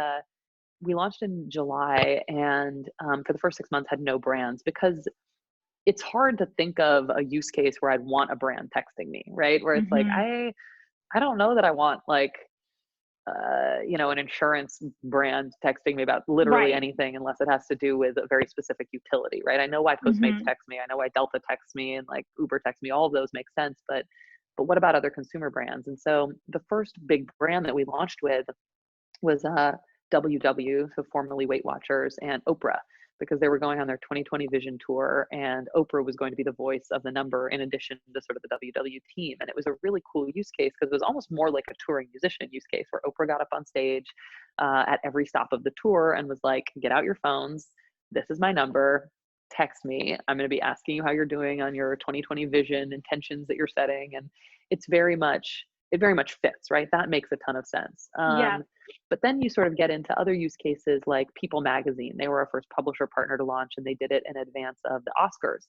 we launched in July, and for the first 6 months had no brands, because it's hard to think of a use case where I'd want a brand texting me, right? Where it's like, I don't know that I want like, an insurance brand texting me about literally anything, unless it has to do with a very specific utility, right? I know why Postmates text me. I know why Delta texts me, and like Uber texts me. All of those make sense. But what about other consumer brands? And so the first big brand that we launched with was WW, so formerly Weight Watchers, and Oprah, because they were going on their 2020 vision tour, and Oprah was going to be the voice of the number in addition to sort of the WW team. And it was a really cool use case, because it was almost more like a touring musician use case, where Oprah got up on stage at every stop of the tour and was like, get out your phones. This is my number. Text me. I'm going to be asking you how you're doing on your 2020 vision intentions that you're setting. And it very much fits, right? That makes a ton of sense. But then you sort of get into other use cases like People Magazine. They were our first publisher partner to launch, and they did it in advance of the Oscars.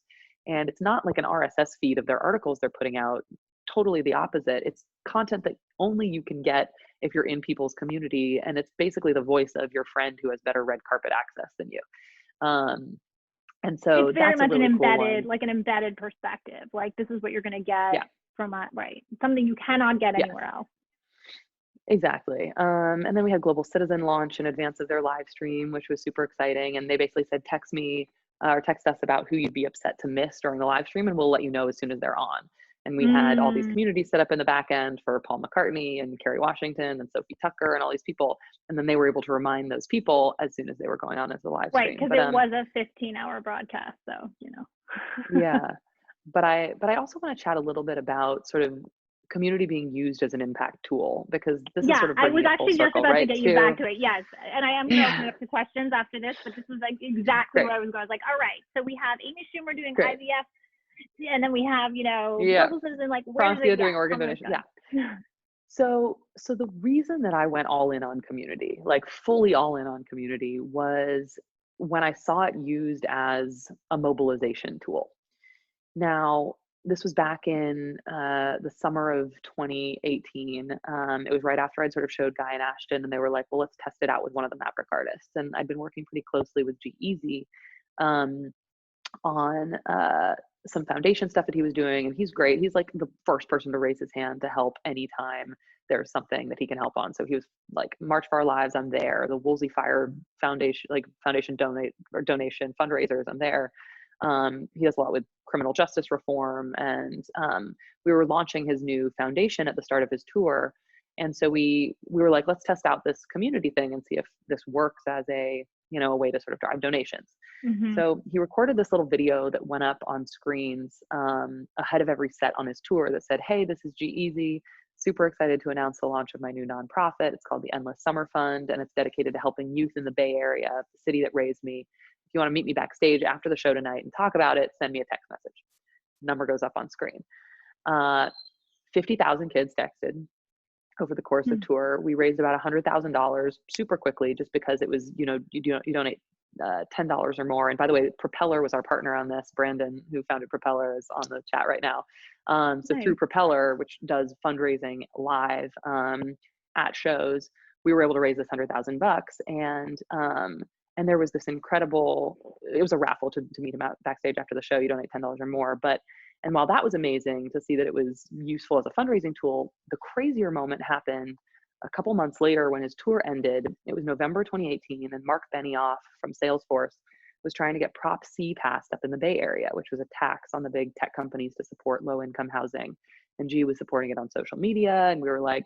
And it's not like an RSS feed of their articles they're putting out. Totally the opposite. It's content that only you can get if you're in people's community. And it's basically the voice of your friend who has better red carpet access than you. And so it's very that's much a really an cool embedded, one. like an embedded perspective. Like, this is what you're going to get from something you cannot get anywhere else. Exactly. And then we had Global Citizen launch in advance of their live stream, which was super exciting. And they basically said, text me or text us about who you'd be upset to miss during the live stream, and we'll let you know as soon as they're on. And we had all these communities set up in the back end for Paul McCartney and Kerry Washington and Sophie Tucker and all these people. And then they were able to remind those people as soon as they were going on as the live stream. Right, because it was a 15-hour broadcast, so, Yeah. But I also want to chat a little bit about sort of community being used as an impact tool, because this is sort of I was actually just about to get you back to it. Yes, and I am going to open it up to questions after this, but this was like exactly where I was going. I was like, all right, so we have Amy Schumer doing IVF, and then we have Global Citizen, like where is it doing organ donation. So the reason that I went all in on community, like fully all in on community, was when I saw it used as a mobilization tool. Now, this was back in the summer of 2018. It was right after I'd sort of showed Guy and Ashton, and they were like, well, let's test it out with one of the Maverick artists. And I'd been working pretty closely with G-Eazy on some foundation stuff that he was doing. And he's great. He's like the first person to raise his hand to help anytime there's something that he can help on. So he was like, March for Our Lives, I'm there. The Woolsey Fire Foundation donation fundraisers, I'm there. He does a lot with criminal justice reform, and we were launching his new foundation at the start of his tour. And so we were like, let's test out this community thing and see if this works as a way to sort of drive donations. So he recorded this little video that went up on screens ahead of every set on his tour that said, hey, this is G-Eazy. Super excited to announce the launch of my new nonprofit. It's called the Endless Summer Fund, and it's dedicated to helping youth in the Bay Area, the city that raised me. If you want to meet me backstage after the show tonight and talk about it, send me a text message. Number goes up on screen. 50,000 kids texted over the course of tour. We raised about $100,000 super quickly, just because it was, you donate $10 or more. And by the way, Propeller was our partner on this. Brandon, who founded Propeller, is on the chat right now. So Nice. through Propeller, which does fundraising live at shows, we were able to raise this $100,000. And there was this incredible, it was a raffle to meet him out backstage after the show. You donate $10 or more. And while that was amazing to see that it was useful as a fundraising tool, the crazier moment happened a couple months later when his tour ended. It was November 2018, and Mark Benioff from Salesforce was trying to get Prop C passed up in the Bay Area, which was a tax on the big tech companies to support low-income housing. And G was supporting it on social media, and we were like,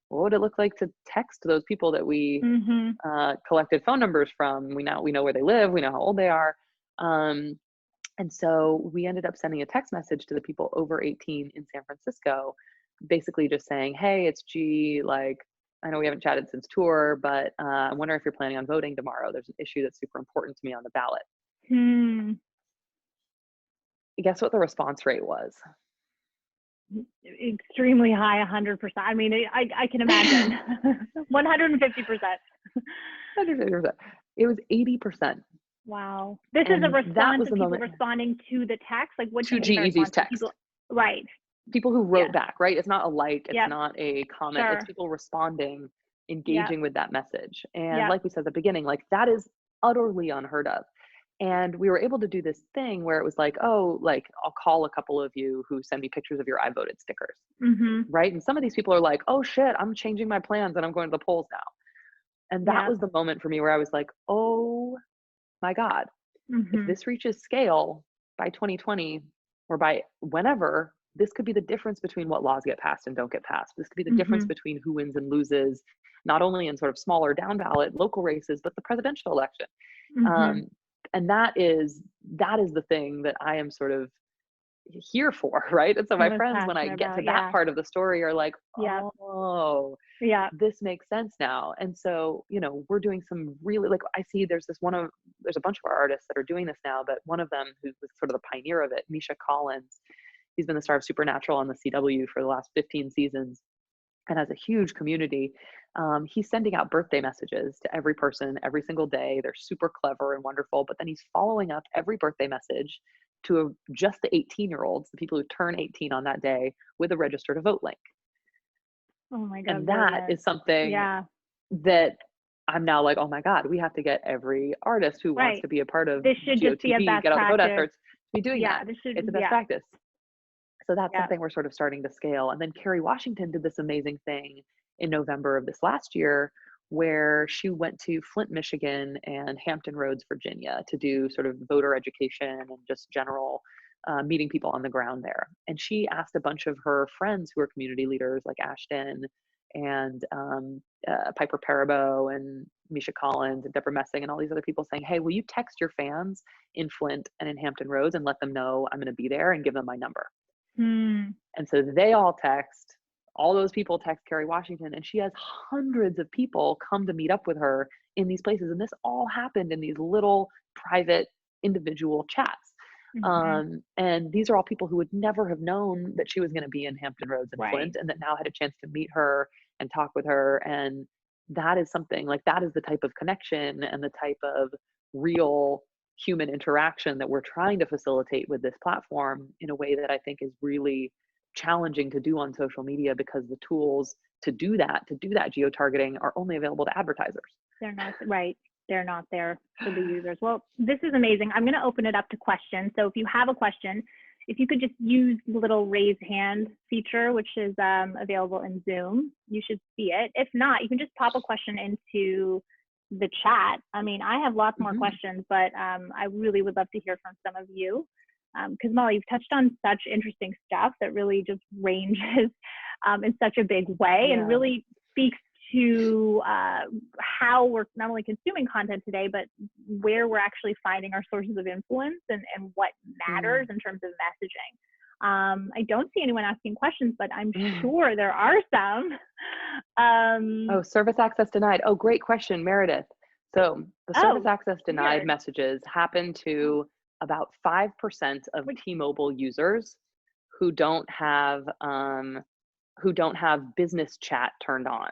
what would it look like to text those people that we collected phone numbers from? We know where they live, we know how old they are. And so we ended up sending a text message to the people over 18 in San Francisco, basically just saying, hey, it's G, like, I know we haven't chatted since tour, but I wonder if you're planning on voting tomorrow. There's an issue that's super important to me on the ballot. Guess what the response rate was? Extremely high, 100%. I mean, I can imagine. 150%. 150%. It was 80%. Wow. This is a response to people responding to the text? Like what to G-Eazy's text. People, right. People who wrote back, right? It's not a like, it's Yep. not a comment, Sure. it's people responding, engaging with that message. And Yep. like we said at the beginning, like that is utterly unheard of. And we were able to do this thing where it was like, oh, like I'll call a couple of you who send me pictures of your I voted stickers, right? And some of these people are like, oh shit, I'm changing my plans and I'm going to the polls now. And that was the moment for me where I was like, oh my God, if this reaches scale by 2020 or by whenever, this could be the difference between what laws get passed and don't get passed. This could be the difference between who wins and loses, not only in sort of smaller down ballot local races, but the presidential election. And that is the thing that I am sort of here for, right? And so my friends, when I get to that part of the story, are like, oh, this makes sense now. And so, you know, we're doing some really, like, I see there's a bunch of our artists that are doing this now, but one of them who was sort of the pioneer of it, Misha Collins, he's been the star of Supernatural on the CW for the last 15 seasons and has a huge community. He's sending out birthday messages to every person every single day. They're super clever and wonderful, but then he's following up every birthday message to just the 18-year-olds, the people who turn 18 on that day, with a register to vote link. Oh my God. And that is something that I'm now like, oh my God, we have to get every artist who wants to be a part of this should GOTV, just be a best get out the vote practice. efforts, to be doing that. It's a best practice. So that's something we're sort of starting to scale. And then Kerry Washington did this amazing thing in November of this last year, where she went to Flint, Michigan and Hampton Roads, Virginia, to do sort of voter education and just general meeting people on the ground there. And she asked a bunch of her friends who are community leaders like Ashton and Piper Parabo and Misha Collins and Deborah Messing and all these other people, saying, hey, will you text your fans in Flint and in Hampton Roads and let them know I'm going to be there, and give them my number. And so they all text, all those people text Kerry Washington, and she has hundreds of people come to meet up with her in these places. And this all happened in these little private individual chats. And these are all people who would never have known that she was going to be in Hampton Roads and Flint, and that now had a chance to meet her and talk with her. And that is something, like, that is the type of connection and the type of real human interaction that we're trying to facilitate with this platform in a way that I think is really challenging to do on social media, because the tools to do that geo-targeting are only available to advertisers. They're not, right. They're not there for the users. Well, this is amazing. I'm going to open it up to questions. So if you have a question, if you could just use the little raise hand feature, which is available in Zoom, you should see it. If not, you can just pop a question into the chat. I mean, I have lots more questions, but I really would love to hear from some of you. Because Molly, you've touched on such interesting stuff that really just ranges in such a big way, and really speaks to how we're not only consuming content today, but where we're actually finding our sources of influence and what matters in terms of messaging. I don't see anyone asking questions, but I'm sure there are some. Oh, service access denied. Oh, great question, Meredith. So the service access denied messages happen to about 5% of T-Mobile users who don't have business chat turned on.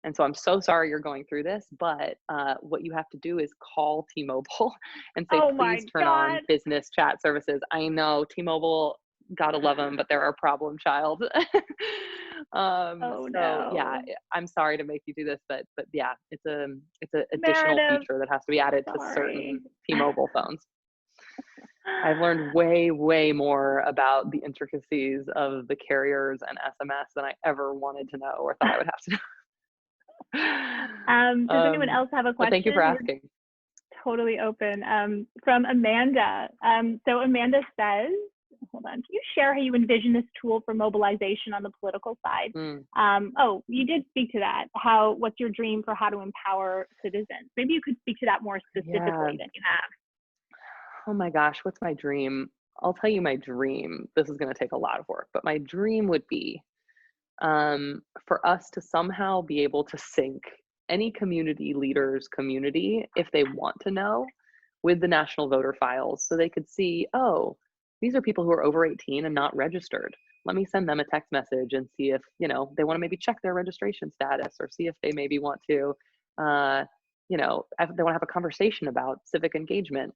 And so I'm so sorry you're going through this, but what you have to do is call T-Mobile and say, Oh my please turn on God. business chat services. I know T-Mobile, gotta love them, but they're our problem child. Oh So yeah, no. I'm sorry to make you do this, but yeah, it's a additional Meredith, feature that has to be added to sorry. certain T-Mobile phones. I've learned way more about the intricacies of the carriers and SMS than I ever wanted to know or thought I would have to know. Does anyone else have a But thank you for question? We're asking. totally open. From Amanda. So Amanda says, hold on, can you share how you envision this tool for mobilization on the political side? Mm, Oh, you did speak to that. What's your dream for how to empower citizens? Maybe you could speak to that more yeah. specifically than you have. Oh my gosh, what's my dream? I'll tell you my dream. This is going to take a lot of work, but my dream would be for us to somehow be able to sync any community leader's community, if they want to know, with the national voter files so they could see, oh, these are people who are over 18 and not registered. Let me send them a text message and see if, they want to maybe check their registration status, or see if they maybe want to, if they want to have a conversation about civic engagement.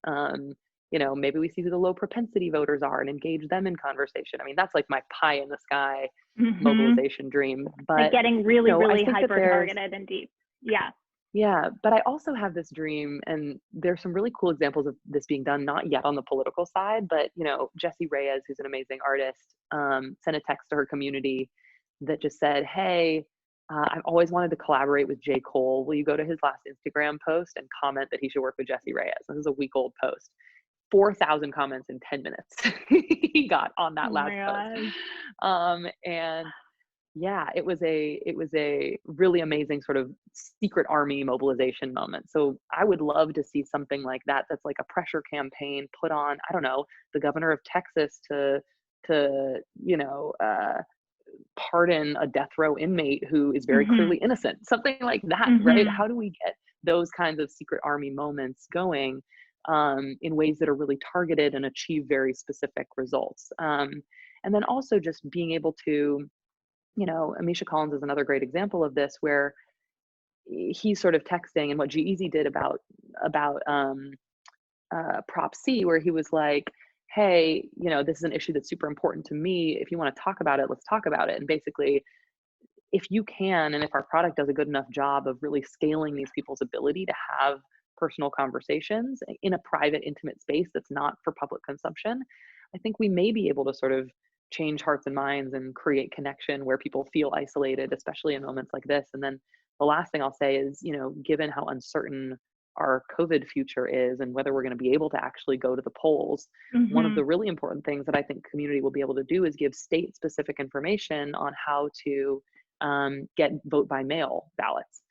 Maybe we see who the low propensity voters are and engage them in conversation. I mean, that's like my pie in the sky Mm-hmm. mobilization dream. Like But getting really, I really think that hyper targeted and deep. Yeah. yeah, but I also have this dream, and there's some really cool examples of this being done, not yet on the political side, but Jessie Reyes, who's an amazing artist, sent a text to her community that just said, "Hey, I've always wanted to collaborate with J. Cole. Will you go to his last Instagram post and comment that he should work with Jessie Reyes?" This is a week old post. 4,000 comments in 10 minutes he got on that Oh last my post. God. And yeah, it was a really amazing sort of secret army mobilization moment. So I would love to see something like that, that's like a pressure campaign put on, I don't know, the governor of Texas to pardon a death row inmate who is very Mm-hmm. clearly innocent, something like that, right? Mm-hmm. How do we get those kinds of secret army moments going in ways that are really targeted and achieve very specific results? And then also just being able to, Amisha Collins is another great example of this, where he's sort of texting, and what G-Eazy did about Prop C, where he was like, "Hey, this is an issue that's super important to me. If you want to talk about it, let's talk about it." And basically, if you can, and if our product does a good enough job of really scaling these people's ability to have personal conversations in a private, intimate space that's not for public consumption, I think we may be able to sort of change hearts and minds and create connection where people feel isolated, especially in moments like this. And then the last thing I'll say is, given how uncertain our COVID future is and whether we're going to be able to actually go to the polls, one of Mm-hmm. the really important things that I think community will be able to do is give state specific information on how to get vote by mail ballots,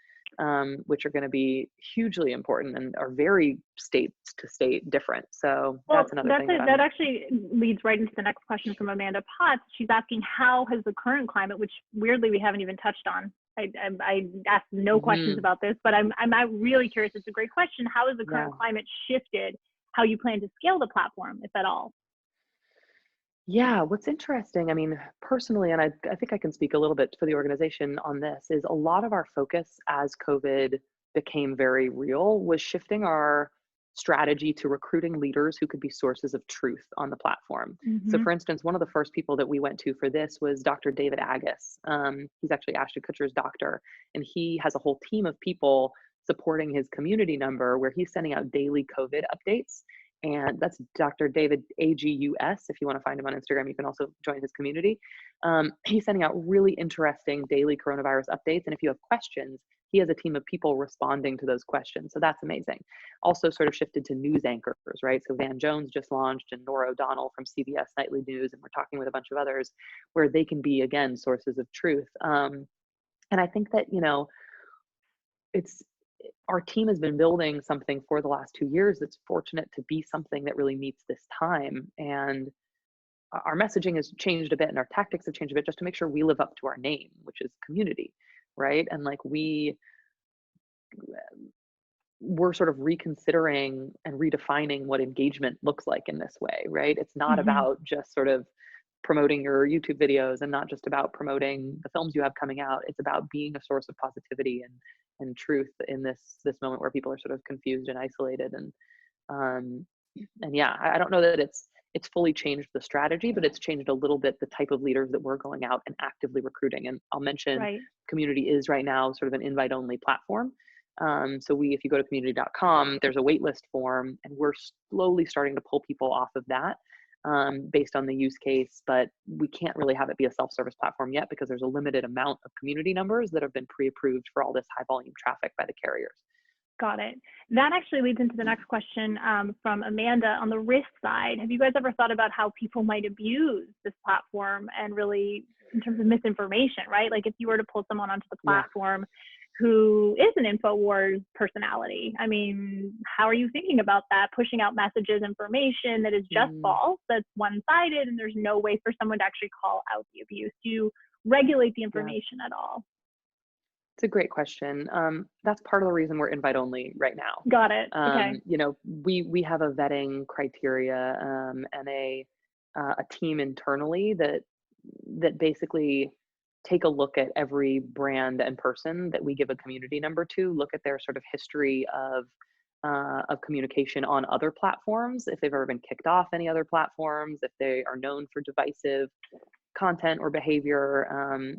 which are going to be hugely important and are very state to state different. So Well, that's another thing that that I'm. actually leads right into the next question from Amanda Potts. She's asking, how has the current climate, which weirdly we haven't even touched on. I asked no questions Mhm, about this, but I'm really curious. It's a great question. How has the yeah. current climate shifted how you plan to scale the platform, if at all? Yeah, what's interesting, I mean, personally, and I think I can speak a little bit for the organization on this, is a lot of our focus as COVID became very real was shifting our strategy to recruiting leaders who could be sources of truth on the platform. So, Mm-hmm. for instance, one of the first people that we went to for this was Dr. David Agus. He's actually Ashton Kutcher's doctor, and he has a whole team of people supporting his community number where he's sending out daily COVID updates. And that's Dr. David Agus. If you want to find him on Instagram, you can also join his community. He's sending out really interesting daily coronavirus updates. And if you have questions, he has a team of people responding to those questions. So that's amazing. Also sort of shifted to news anchors, right? So Van Jones just launched, and Nora O'Donnell from CBS Nightly News, and we're talking with a bunch of others where they can be, again, sources of truth. And I think that, it's our team has been building something for the last 2 years that's fortunate to be something that really meets this time. And our messaging has changed a bit and our tactics have changed a bit just to make sure we live up to our name, which is community, right? And like we're sort of reconsidering and redefining what engagement looks like in this way, right? It's not Mm-hmm. about just sort of promoting your YouTube videos and not just about promoting the films you have coming out. It's about being a source of positivity and truth in this moment where people are sort of confused and isolated. Um, and yeah, I don't know that it's fully changed the strategy, but it's changed a little bit the type of leaders that we're going out and actively recruiting. And I'll mention Right. Community is right now sort of an invite-only platform. So if you go to community.com, there's a waitlist form, and we're slowly starting to pull people off of that based on the use case, but we can't really have it be a self-service platform yet because there's a limited amount of community numbers that have been pre-approved for all this high volume traffic by the carriers. Got it. That actually leads into the next question from Amanda on the risk side. Have you guys ever thought about how people might abuse this platform and really in terms of misinformation, right? Like if you were to pull someone onto the platform who is an InfoWars personality, I mean, how are you thinking about that? Pushing out messages, information that is just false, that's one-sided, and there's no way for someone to actually call out the abuse. Do you regulate the information at all? It's a great question. That's part of the reason we're invite only right now. Got it. Okay. You know, we have a vetting criteria and a team internally that basically take a look at every brand and person that we give a community number to, look at their sort of history of communication on other platforms, if they've ever been kicked off any other platforms, if they are known for divisive content or behavior,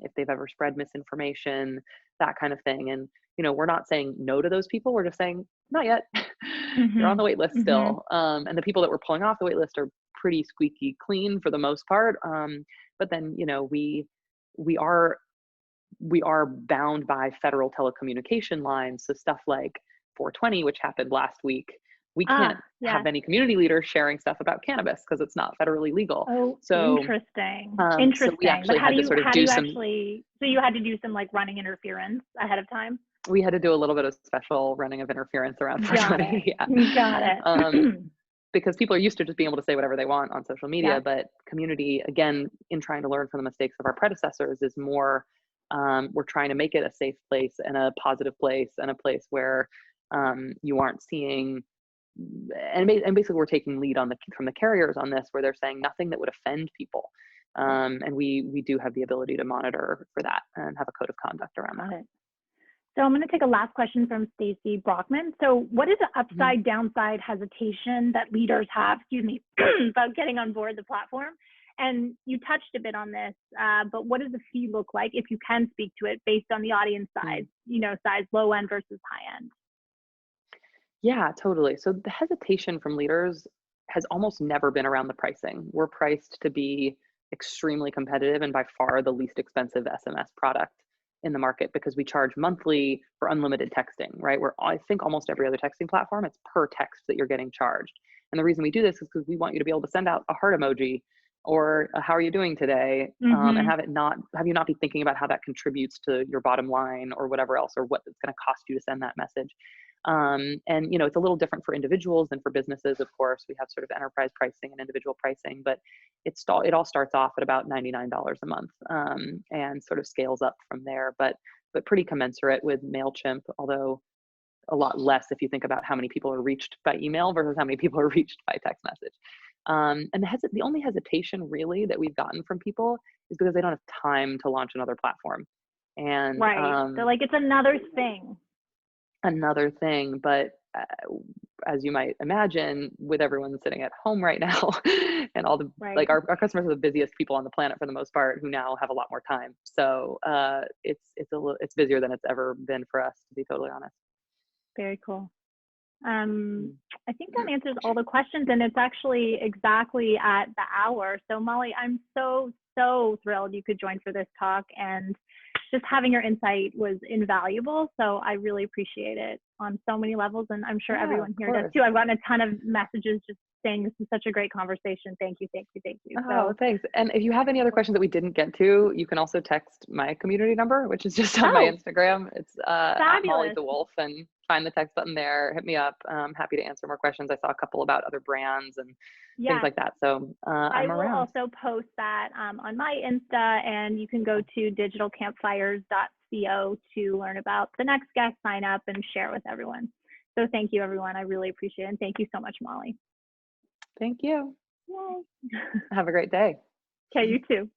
if they've ever spread misinformation, that kind of thing. And, you know, we're not saying no to those people. We're just saying, not yet. You're on the wait list still. And the people that we're pulling off the wait list are pretty squeaky clean for the most part. But then, you know, we are bound by federal telecommunication lines. So stuff like 420, which happened last week, we can't have any community leaders sharing stuff about cannabis because it's not federally legal. Oh, so interesting. So we actually had to sort of do some. So you had to do some like running interference ahead of time. We had to do a little bit of special running of interference around 420. Got it. Because people are used to just being able to say whatever they want on social media, but community, again, in trying to learn from the mistakes of our predecessors, is more. We're trying to make it a safe place and a positive place and a place where you aren't seeing. And basically we're taking lead from the carriers on this, where they're saying nothing that would offend people. And we do have the ability to monitor for that and have a code of conduct around that. So I'm going to take a last question from Stacy Brockman. So what is the upside downside hesitation that leaders have, about getting on board the platform? And you touched a bit on this, but what does the fee look like, if you can speak to it, based on the audience size, size low end versus high end? Yeah, totally. So the hesitation from leaders has almost never been around the pricing. We're priced to be extremely competitive and by far the least expensive SMS product in the market, because we charge monthly for unlimited texting, right? Where I think almost every other texting platform, it's per text that you're getting charged. And the reason we do this is because we want you to be able to send out a heart emoji or how are you doing today, and have you not be thinking about how that contributes to your bottom line or whatever else, or what it's going to cost you to send that message. And it's a little different for individuals than for businesses. Of course, we have sort of enterprise pricing and individual pricing, but it all starts off at about $99 a month, and sort of scales up from there. But pretty commensurate with MailChimp, although a lot less if you think about how many people are reached by email versus how many people are reached by text message. And the only hesitation really that we've gotten from people is because they don't have time to launch another platform. And they're like, it's another thing. But as you might imagine, with everyone sitting at home right now and all the like our customers are the busiest people on the planet for the most part, who now have a lot more time. So it's busier than it's ever been for us, to be totally honest. Very cool. I think that answers all the questions, and it's actually exactly at the hour. So Molly, I'm so thrilled you could join for this talk, and just having your insight was invaluable. So I really appreciate it on so many levels, and I'm sure everyone here does too. I've gotten a ton of messages just saying this is such a great conversation. Thank you. Oh, thanks. And if you have any other questions that we didn't get to, you can also text my community number, which is just on my Instagram. It's at Molly DeWolf, and find the text button there. Hit me up. I'm happy to answer more questions. I saw a couple about other brands and things like that. So I'm around. I will also post that on my Insta, and you can go to digitalcampfires.co to learn about the next guest, sign up, and share with everyone. So thank you, everyone. I really appreciate it. And thank you so much, Molly. Thank you. Yay. Have a great day. Okay, you too.